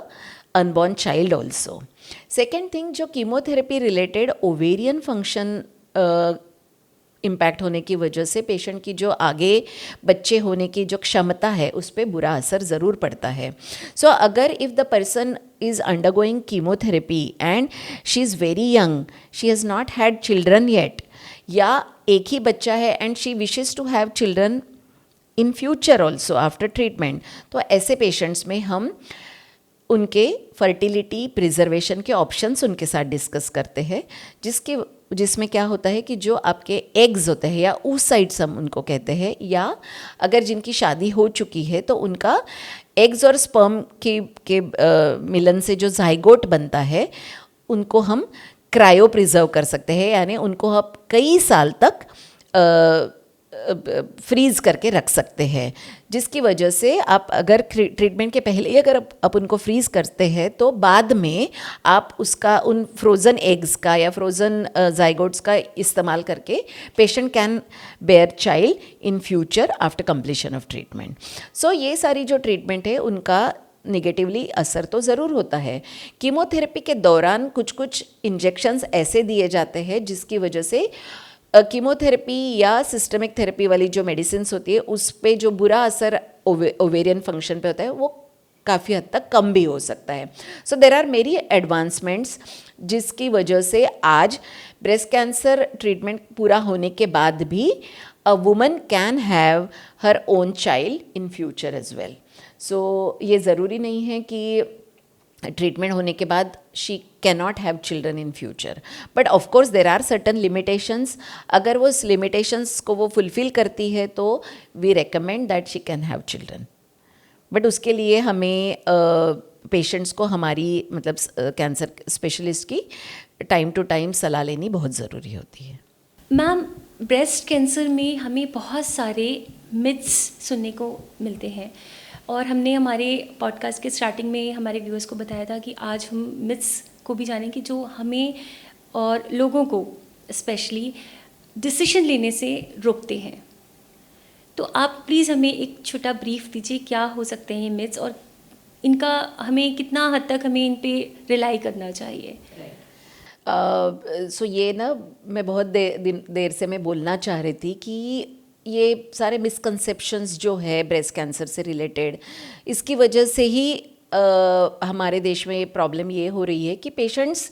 unborn child also. Second thing, जो chemotherapy related ovarian function impact होने की वजह से पेशेंट की जो आगे बच्चे होने की जो क्षमता है उस पर बुरा असर ज़रूर पड़ता है. अगर if the person is undergoing chemotherapy and she is very young, she has not had children yet, या एक ही बच्चा है and she wishes to have children in future also after treatment, तो ऐसे पेशेंट्स में हम उनके फर्टिलिटी प्रिजर्वेशन के ऑप्शंस उनके साथ डिस्कस करते हैं, जिसमें क्या होता है कि जो आपके एग्स होते हैं या oocytes हम उनको कहते हैं, या अगर जिनकी शादी हो चुकी है तो उनका एग्स और स्पर्म के मिलन से जो जाइगोट बनता है उनको हम क्रायो प्रिजर्व कर सकते हैं, यानी उनको आप कई साल तक फ्रीज़ करके रख सकते हैं, जिसकी वजह से आप अगर ट्रीटमेंट के पहले ही अगर आप उनको फ्रीज़ करते हैं तो बाद में आप उसका उन फ्रोज़न एग्स का या फ्रोज़न जाइगोट्स का इस्तेमाल करके patient can bear child in future after completion of treatment. ये सारी जो ट्रीटमेंट है उनका निगेटिवली असर तो ज़रूर होता है. कीमोथेरेपी के दौरान कुछ कुछ इंजेक्शंस ऐसे दिए जाते हैं जिसकी वजह से कीमोथेरेपी या सिस्टमिक थेरेपी वाली जो मेडिसिन होती है उस पे जो बुरा असर ओवेरियन फंक्शन पे होता है वो काफ़ी हद तक कम भी हो सकता है. देयर आर मेरी एडवांसमेंट्स जिसकी वजह से आज ब्रेस्ट कैंसर ट्रीटमेंट पूरा होने के बाद भी a woman can have her own child in future as well. ये ज़रूरी नहीं है कि ट्रीटमेंट होने के बाद she can not have children in future, but of course there are certain limitations. अगर वो उस लिमिटेशंस को वो फुलफ़िल करती है तो we recommend that she can have children, but उसके लिए हमें पेशेंट्स को हमारी मतलब कैंसर स्पेशलिस्ट की टाइम टू टाइम सलाह लेनी बहुत ज़रूरी होती है। मैम, ब्रेस्ट कैंसर में हमें बहुत सारे मिथ्स सुनने को मिलते हैं और हमने हमारे पॉडकास्ट के स्टार्टिंग में हमारे व्यूअर्स को बताया था कि आज हम मिथ्स को भी जानेंगे जो हमें और लोगों को स्पेशली डिसीजन लेने से रोकते हैं। तो आप प्लीज़ हमें एक छोटा ब्रीफ दीजिए, क्या हो सकते हैं ये मिथ्स और इनका हमें कितना हद तक हमें इन पे रिलाई करना चाहिए। सो ये ना मैं बहुत देर से मैं बोलना चाह रही थी कि ये सारे मिसकंसेप्शंस जो है ब्रेस्ट कैंसर से रिलेटेड, इसकी वजह से ही हमारे देश में प्रॉब्लम ये हो रही है कि पेशेंट्स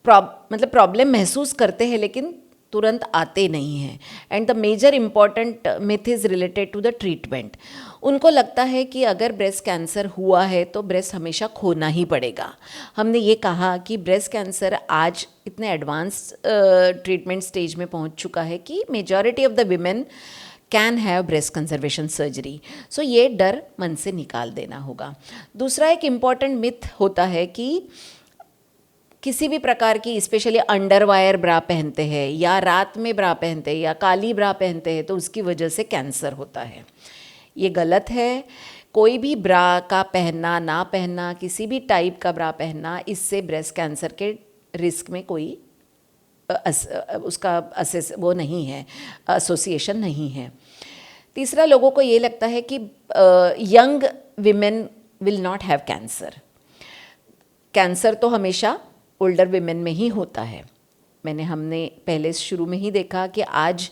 मतलब प्रॉब्लम महसूस करते हैं लेकिन तुरंत आते नहीं हैं। And the major important myth is related to the treatment. उनको लगता है कि अगर ब्रेस्ट कैंसर हुआ है तो ब्रेस्ट हमेशा खोना ही पड़ेगा। हमने ये कहा कि ब्रेस्ट कैंसर आज इतने एडवांस ट्रीटमेंट स्टेज में पहुंच चुका है कि majority of the women can have breast conservation surgery. So ये डर मन से निकाल देना होगा। दूसरा एक इम्पॉर्टेंट मिथ होता है कि किसी भी प्रकार की स्पेशली अंडरवायर ब्रा पहनते हैं या रात में ब्रा पहनते हैं या काली ब्रा पहनते हैं तो उसकी वजह से कैंसर होता है। ये गलत है। कोई भी ब्रा का पहनना ना पहनना, किसी भी टाइप का ब्रा पहनना, इससे ब्रेस्ट कैंसर के रिस्क में कोई उसका वो नहीं है, एसोसिएशन नहीं है। तीसरा, लोगों को ये लगता है कि young women will not have cancer. Cancer तो हमेशा ओल्डर विमेन में ही होता है। हमने पहले शुरू में ही देखा कि आज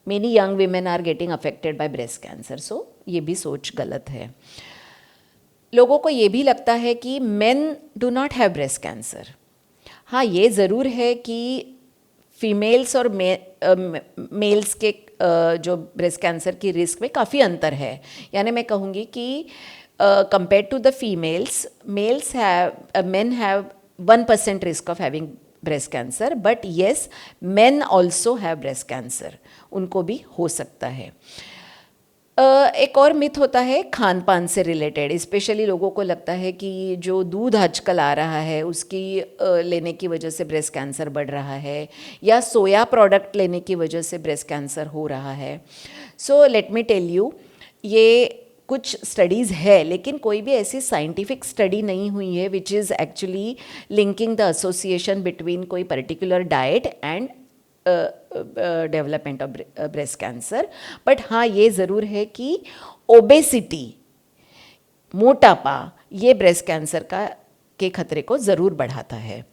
many young women are getting affected by breast cancer. So ये भी सोच गलत है। लोगों को ये भी लगता है कि main do not have breast cancer. हाँ, ये ज़रूर है कि फीमेल्स और मेल्स के जो ब्रेस्ट कैंसर की रिस्क में काफ़ी अंतर है। यानी मैं कहूँगी कि compared to the females, men have 1% risk of having breast cancer, but yes, men also have breast cancer. उनको भी हो सकता है। एक और मिथ होता है खान पान से रिलेटेड। स्पेशली लोगों को लगता है कि जो दूध आजकल आ रहा है उसकी लेने की वजह से ब्रेस्ट कैंसर बढ़ रहा है या सोया प्रोडक्ट लेने की वजह से ब्रेस्ट कैंसर हो रहा है। So let me tell you, ये कुछ स्टडीज़ है लेकिन कोई भी ऐसी साइंटिफिक स्टडी नहीं हुई है which is actually linking the association between कोई particular diet and development of breast cancer. But हाँ, ये ज़रूर है कि ओबेसिटी, मोटापा, ये ब्रेस्ट कैंसर के खतरे को ज़रूर बढ़ाता है।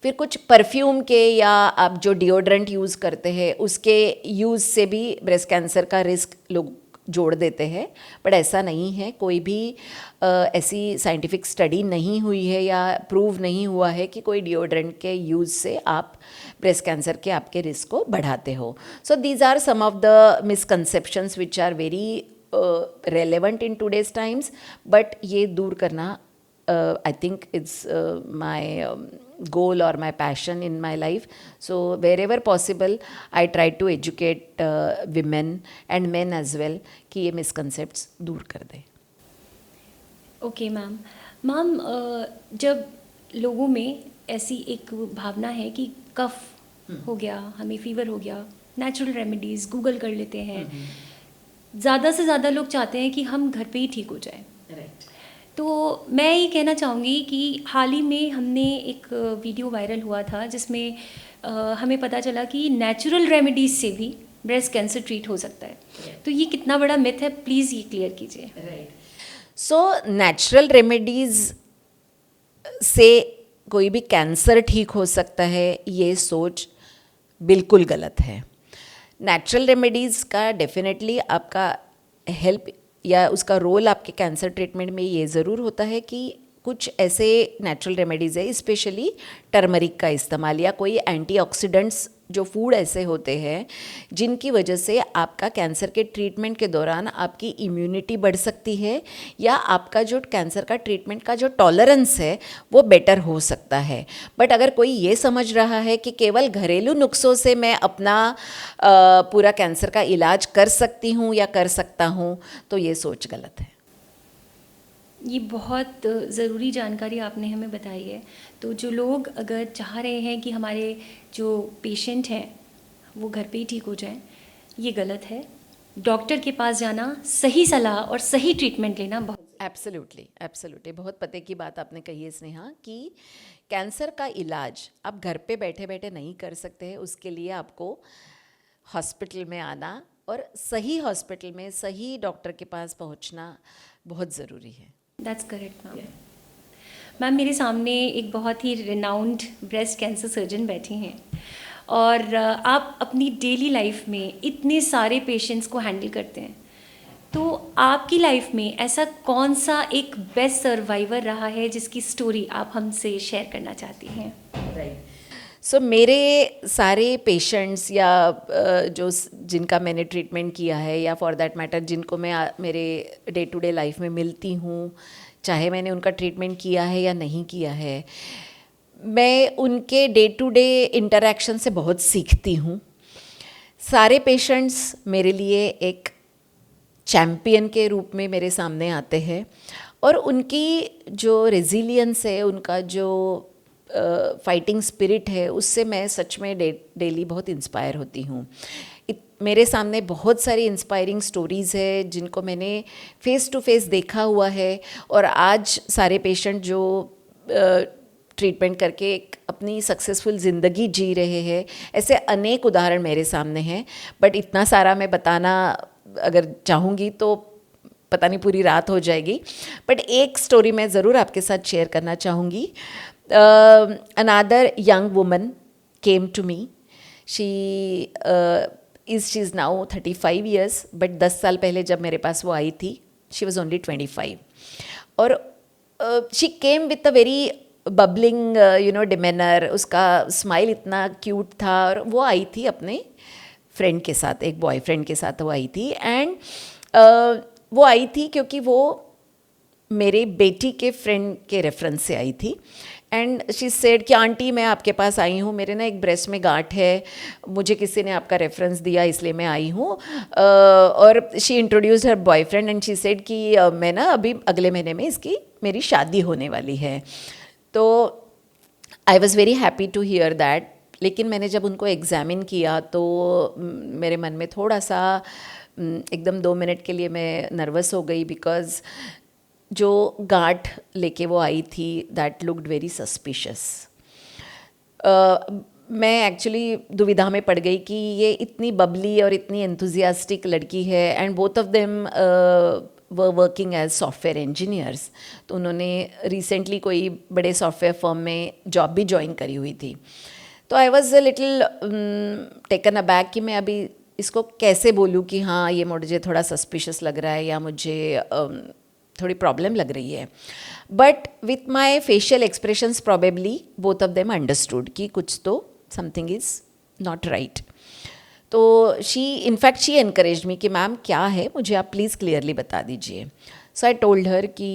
फिर कुछ परफ्यूम के या आप जो डिओड्रेंट यूज़ करते हैं उसके यूज़ से भी ब्रेस्ट कैंसर का रिस्क लोग जोड़ देते हैं, बट ऐसा नहीं है। कोई भी ऐसी साइंटिफिक स्टडी नहीं हुई है या प्रूव नहीं हुआ है कि कोई डिओड्रेंट के यूज़ से आप ब्रेस्ट कैंसर के आपके रिस्क को बढ़ाते हो। So these are some of the misconceptions which are very relevant in today's times, but ये दूर करना I think it's my goal or my passion in my life. So wherever possible, I try to educate women and men as well कि ये misconcepts दूर कर दें। Okay ma'am, जब लोगों में ऐसी एक भावना है कि कफ हो गया, हमें फीवर हो गया, नेचुरल रेमेडीज़ गूगल कर लेते हैं। ज़्यादा से ज़्यादा लोग चाहते हैं कि हम घर पे ही ठीक हो जाएं। तो मैं ये कहना चाहूँगी कि हाल ही में हमने एक वीडियो वायरल हुआ था जिसमें हमें पता चला कि नेचुरल रेमेडीज़ से भी ब्रेस्ट कैंसर ट्रीट हो सकता है। तो ये कितना बड़ा मिथ है, प्लीज़ ये क्लियर कीजिए। सो नेचुरल रेमेडीज़ से कोई भी कैंसर ठीक हो सकता है, ये सोच बिल्कुल गलत है। नेचुरल रेमेडीज़ का डेफिनेटली आपका हेल्प या उसका रोल आपके कैंसर ट्रीटमेंट में ये ज़रूर होता है कि कुछ ऐसे नेचुरल रेमेडीज़ है, स्पेशली टर्मरिक का इस्तेमाल या कोई एंटीऑक्सीडेंट्स जो फूड ऐसे होते हैं जिनकी वजह से आपका कैंसर के ट्रीटमेंट के दौरान आपकी इम्यूनिटी बढ़ सकती है या आपका जो कैंसर का ट्रीटमेंट का जो टॉलरेंस है वो बेटर हो सकता है। बट अगर कोई ये समझ रहा है कि केवल घरेलू नुस्खों से मैं अपना पूरा कैंसर का इलाज कर सकती हूँ या कर सकता हूँ, तो ये सोच गलत है। ये बहुत ज़रूरी जानकारी आपने हमें बताई है। तो जो लोग अगर चाह रहे हैं कि हमारे जो पेशेंट हैं वो घर पे ही ठीक हो जाएं, ये गलत है। डॉक्टर के पास जाना, सही सलाह और सही ट्रीटमेंट लेना बहुत। एब्सोल्युटली, एब्सोल्युटली, बहुत पते की बात आपने कही है स्नेहा कि कैंसर का इलाज आप घर पे बैठे बैठे नहीं कर सकते हैं, उसके लिए आपको हॉस्पिटल में आना और सही हॉस्पिटल में सही डॉक्टर के पास पहुंचना बहुत ज़रूरी है। That's correct ma'am. मैम मेरे सामने एक बहुत ही रिनाउंड ब्रेस्ट कैंसर सर्जन बैठी हैं और आप अपनी डेली लाइफ में इतने सारे पेशेंट्स को हैंडल करते हैं, तो आपकी लाइफ में ऐसा कौन सा एक बेस्ट सर्वाइवर रहा है जिसकी स्टोरी आप हमसे शेयर करना चाहती हैं? सो मेरे सारे पेशेंट्स या जिनका मैंने ट्रीटमेंट किया है या फॉर दैट मैटर जिनको मैं मेरे डे टू डे लाइफ में मिलती हूँ, चाहे मैंने उनका ट्रीटमेंट किया है या नहीं किया है, मैं उनके डे टू डे इंटरेक्शन से बहुत सीखती हूँ। सारे पेशेंट्स मेरे लिए एक चैम्पियन के रूप में मेरे सामने आते हैं और उनकी जो रेजिलियंस है, उनका जो फाइटिंग स्पिरिट है, उससे मैं सच में डेली बहुत इंस्पायर होती हूँ। मेरे सामने बहुत सारी इंस्पायरिंग स्टोरीज़ है जिनको मैंने फेस टू फेस देखा हुआ है और आज सारे पेशेंट जो ट्रीटमेंट करके एक अपनी सक्सेसफुल ज़िंदगी जी रहे हैं, ऐसे अनेक उदाहरण मेरे सामने हैं। बट इतना सारा मैं बताना अगर चाहूँगी तो पता नहीं पूरी रात हो जाएगी, बट एक स्टोरी मैं ज़रूर आपके साथ शेयर करना चाहूँगी। Another young woman came to me, she is now 35 years, but 10 साल पहले जब मेरे पास वो आई थी शी वॉज ओनली 25 और she came with a very bubbling demeanour, उसका स्माइल इतना क्यूट था और वो आई थी अपने फ्रेंड के साथ, एक बॉयफ्रेंड के साथ वो आई थी। एंड वो आई थी क्योंकि वो मेरे बेटी के फ्रेंड के रेफरेंस से आई थी। एंड शी सेड कि आंटी मैं आपके पास आई हूँ, मेरे ना एक ब्रेस्ट में गांठ है, मुझे किसी ने आपका रेफरेंस दिया इसलिए मैं आई हूँ। और she introduced her boyfriend and she said कि मैं ना अभी अगले महीने में इसकी मेरी शादी होने वाली है। तो I was very happy to hear that. लेकिन मैंने जब उनको एग्ज़ामिन किया तो मेरे मन में थोड़ा सा एकदम 2 मिनट के लिए मैं नर्वस हो गई, बिकॉज़ जो गांठ लेके वो आई थी दैट लुक्ड वेरी सस्पिशियस। मैं एक्चुअली दुविधा में पड़ गई कि ये इतनी बबली और इतनी एंथुजियास्टिक लड़की है and both of them were working as software engineers. तो उन्होंने रिसेंटली कोई बड़े सॉफ्टवेयर फर्म में जॉब भी ज्वाइन करी हुई थी। तो I was a little taken aback कि मैं अभी इसको कैसे बोलूँ कि हाँ ये मुझे थोड़ा सस्पिशियस लग रहा है या मुझे थोड़ी प्रॉब्लम लग रही है। But with my facial expressions probably both of them understood कि कुछ तो समथिंग इज़ नॉट राइट। तो इनफैक्ट शी एनकरेज मी कि मैम क्या है, मुझे आप प्लीज़ क्लियरली बता दीजिए। सो आई टोल्ड हर कि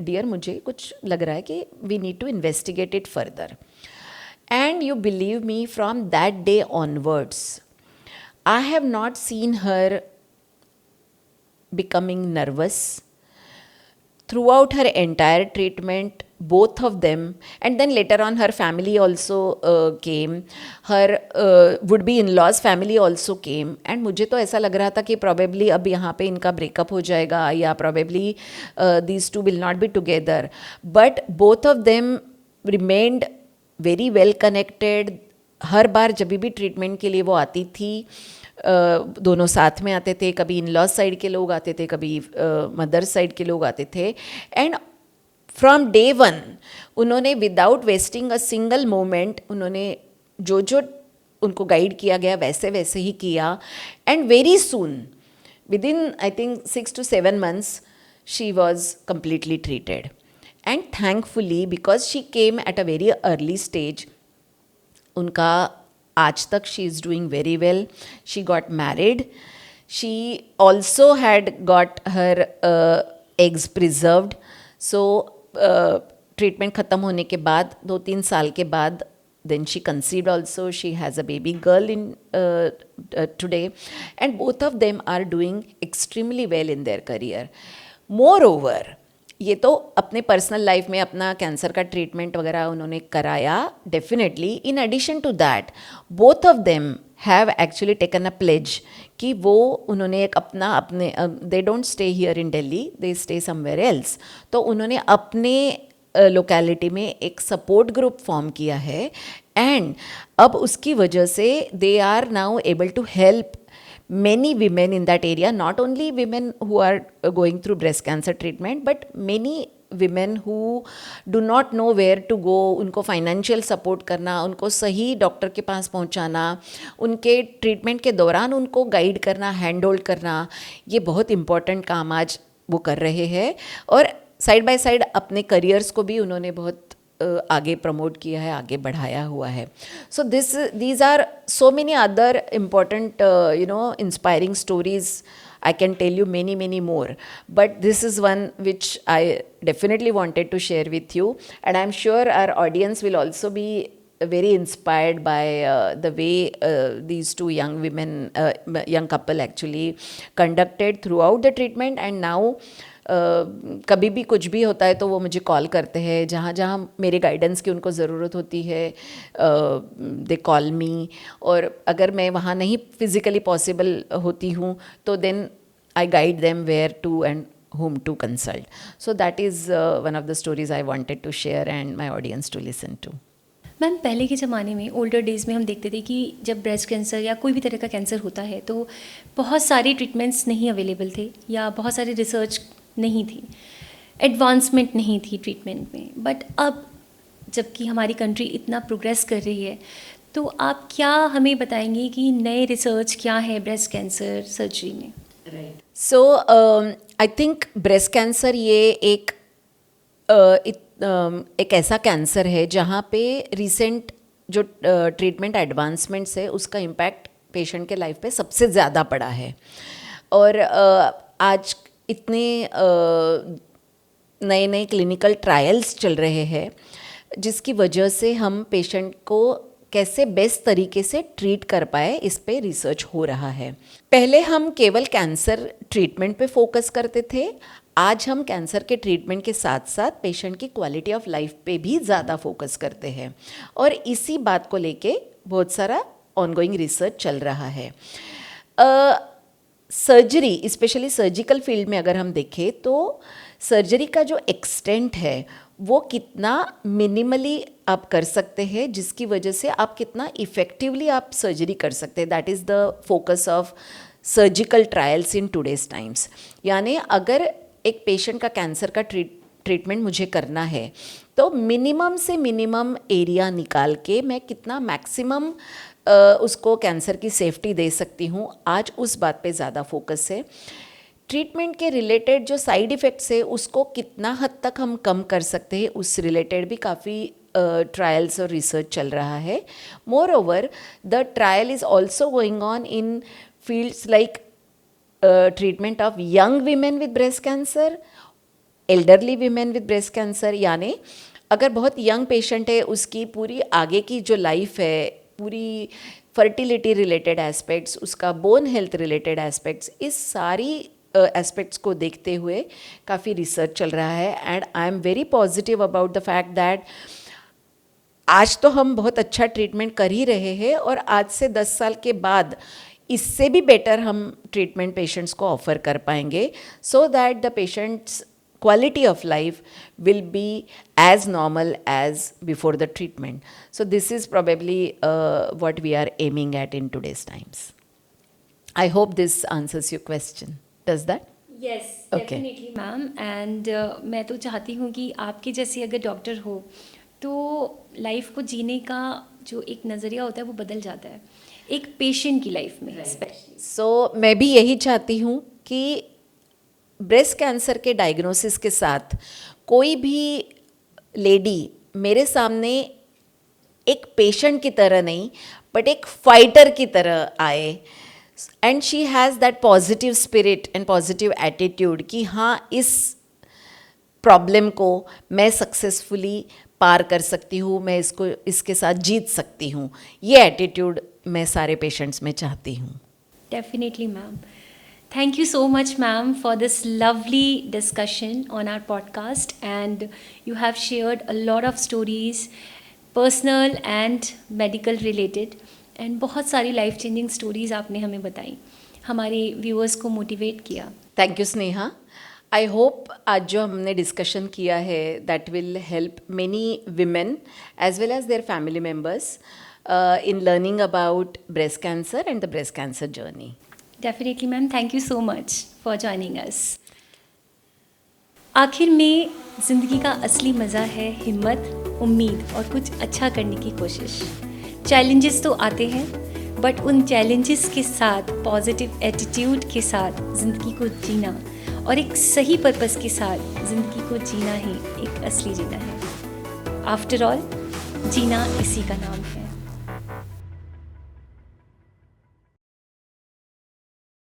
डियर मुझे कुछ लग रहा है कि we need to investigate it further. And you believe me, from that day onwards I have not seen her becoming nervous throughout her entire treatment, both of them. And then later on her family also came, her would-be in-laws family also came, and मुझे तो ऐसा लग रहा था कि probably अब यहाँ पे इनका breakup हो जाएगा या probably these two will not be together. But both of them remained very well connected. हर बार जब भी ट्रीटमेंट के लिए वो आती थी दोनों साथ में आते थे, कभी इन लॉज साइड के लोग आते थे, कभी मदर साइड के लोग आते थे। एंड फ्रॉम डे वन उन्होंने without wasting a single moment उन्होंने जो जो उनको गाइड किया गया वैसे वैसे ही किया। And very soon, with in I think 6 to 7 months she was completely treated. And thankfully because she came at a very early stage, उनका आज तक she is doing very well. She got married. She also had got her eggs preserved. So treatment ख़त्म होने के बाद 2-3 साल के बाद then she conceived also. She has a baby girl in today, and both of them are doing extremely well in their career. Moreover, ये तो अपने पर्सनल लाइफ में अपना कैंसर का ट्रीटमेंट वगैरह उन्होंने कराया definitely. In addition to that both of them have actually taken a pledge कि वो उन्होंने एक अपने they don't stay here in Delhi, they stay somewhere else. तो उन्होंने अपने लोकेलिटी में एक सपोर्ट ग्रुप फॉर्म किया है एंड अब उसकी वजह से they are now able to help many women in that area, not only women who are going through breast cancer treatment, but many women who do not know where to go. उनको financial support करना, उनको सही doctor के पास पहुंचाना, उनके treatment के दौरान उनको गाइड करना, हैंड होल्ड करना, ये बहुत इम्पॉर्टेंट काम आज वो कर रहे हैं. और साइड बाय साइड अपने करियर्स को भी उन्होंने बहुत आगे प्रमोट किया है, आगे बढ़ाया हुआ है. So these are so many other important inspiring stories. I can tell you many more, but this is one which I definitely wanted to share with you, and I'm sure our audience will also be very inspired by the way these two young couple actually conducted throughout the treatment. And now कभी भी कुछ भी होता है तो वो मुझे call करते हैं, जहाँ जहाँ मेरे गाइडेंस की उनको ज़रूरत होती है दे कॉल मी. और अगर मैं वहाँ नहीं फिज़िकली पॉसिबल होती हूँ तो then I guide them where to and whom to consult. So that is one of the stories I wanted to share and my audience to listen to. Ma'am, पहले के ज़माने में ओल्डर डेज़ में हम देखते थे कि जब ब्रेस्ट कैंसर या कोई भी तरह का कैंसर होता है तो बहुत सारे ट्रीटमेंट्स नहीं अवेलेबल थे या बहुत सारी रिसर्च नहीं थी, एडवांसमेंट नहीं थी ट्रीटमेंट में. बट अब जबकि हमारी कंट्री इतना प्रोग्रेस कर रही है, तो आप क्या हमें बताएंगे कि नए रिसर्च क्या है ब्रेस्ट कैंसर सर्जरी में? सो आई थिंक ब्रेस्ट कैंसर ये एक ऐसा कैंसर है जहाँ पे रिसेंट जो ट्रीटमेंट एडवांसमेंट्स है उसका इम्पैक्ट पेशेंट के लाइफ पे सबसे ज़्यादा पड़ा है. और आज इतने नए नए क्लिनिकल ट्रायल्स चल रहे हैं जिसकी वजह से हम पेशेंट को कैसे बेस्ट तरीके से ट्रीट कर पाए इस पे रिसर्च हो रहा है. पहले हम केवल कैंसर ट्रीटमेंट पे फोकस करते थे, आज हम कैंसर के ट्रीटमेंट के साथ साथ पेशेंट की क्वालिटी ऑफ लाइफ पे भी ज़्यादा फोकस करते हैं. और इसी बात को लेके बहुत सारा ऑनगोइंग रिसर्च चल रहा है. सर्जरी, स्पेशली सर्जिकल फील्ड में अगर हम देखें तो सर्जरी का जो एक्सटेंट है वो कितना मिनिमली आप कर सकते हैं, जिसकी वजह से आप कितना इफ़ेक्टिवली आप सर्जरी कर सकते हैं. That is the focus of surgical trials in today's times. यानी अगर एक पेशेंट का कैंसर का ट्रीटमेंट मुझे करना है तो मिनिमम से मिनिमम एरिया निकाल के मैं कितना मैक्सिमम उसको कैंसर की सेफ्टी दे सकती हूँ, आज उस बात पे ज़्यादा फोकस है. ट्रीटमेंट के रिलेटेड जो साइड इफ़ेक्ट्स है उसको कितना हद तक हम कम कर सकते हैं, उस रिलेटेड भी काफ़ी ट्रायल्स और रिसर्च चल रहा है. More over the trial is also going on in fields like treatment of young women with breast cancer, elderly women with breast cancer. यानी अगर बहुत यंग पेशेंट है उसकी पूरी आगे की जो लाइफ है, पूरी फर्टिलिटी रिलेटेड एस्पेक्ट्स, उसका बोन हेल्थ रिलेटेड एस्पेक्ट्स, इस सारी एस्पेक्ट्स को देखते हुए काफ़ी रिसर्च चल रहा है. And I am very positive about the fact that आज तो हम बहुत अच्छा ट्रीटमेंट कर ही रहे हैं और आज से 10 साल के बाद इससे भी बेटर हम ट्रीटमेंट पेशेंट्स को ऑफर कर पाएंगे, सो that the patients quality of life will be as normal as before the treatment. So this is probably what we are aiming at in today's times. I hope this answers your question. Does that? Yes, Okay. definitely ma'am. And मैं तो चाहती हूँ कि आपके जैसे अगर doctor हो तो लाइफ को जीने का जो एक नज़रिया होता है वो बदल जाता है एक पेशेंट की लाइफ में स्पेशली. So मैं भी यही चाहती हूँ कि ब्रेस्ट कैंसर के डायग्नोसिस के साथ कोई भी लेडी मेरे सामने एक पेशेंट की तरह नहीं बट एक फाइटर की तरह आए and she has that positive spirit and positive attitude कि हाँ, इस प्रॉब्लम को मैं सक्सेसफुली पार कर सकती हूँ, मैं इसके साथ जीत सकती हूँ. ये एटीट्यूड मैं सारे पेशेंट्स में चाहती हूँ. Definitely ma'am. Thank you so much, ma'am, for this lovely discussion on our podcast. And you have shared a lot of stories, personal and medical related. And बहुत सारी लाइफ चेंजिंग स्टोरीज आपने हमें बताई, हमारे viewers को motivate किया. Thank you Sneha. I hope आज जो हमने डिस्कशन किया है that will help many women as well as their family members in learning about breast cancer and the breast cancer journey. Definitely ma'am, thank you so much for joining us. आखिर में ज़िंदगी का असली मज़ा है हिम्मत, उम्मीद और कुछ अच्छा करने की कोशिश. चैलेंजेस तो आते हैं, बट उन चैलेंजेस के साथ पॉजिटिव एटीट्यूड के साथ ज़िंदगी को जीना और एक सही पर्पस के साथ ज़िंदगी को जीना ही एक असली जीना है. आफ्टर ऑल, जीना इसी का नाम है.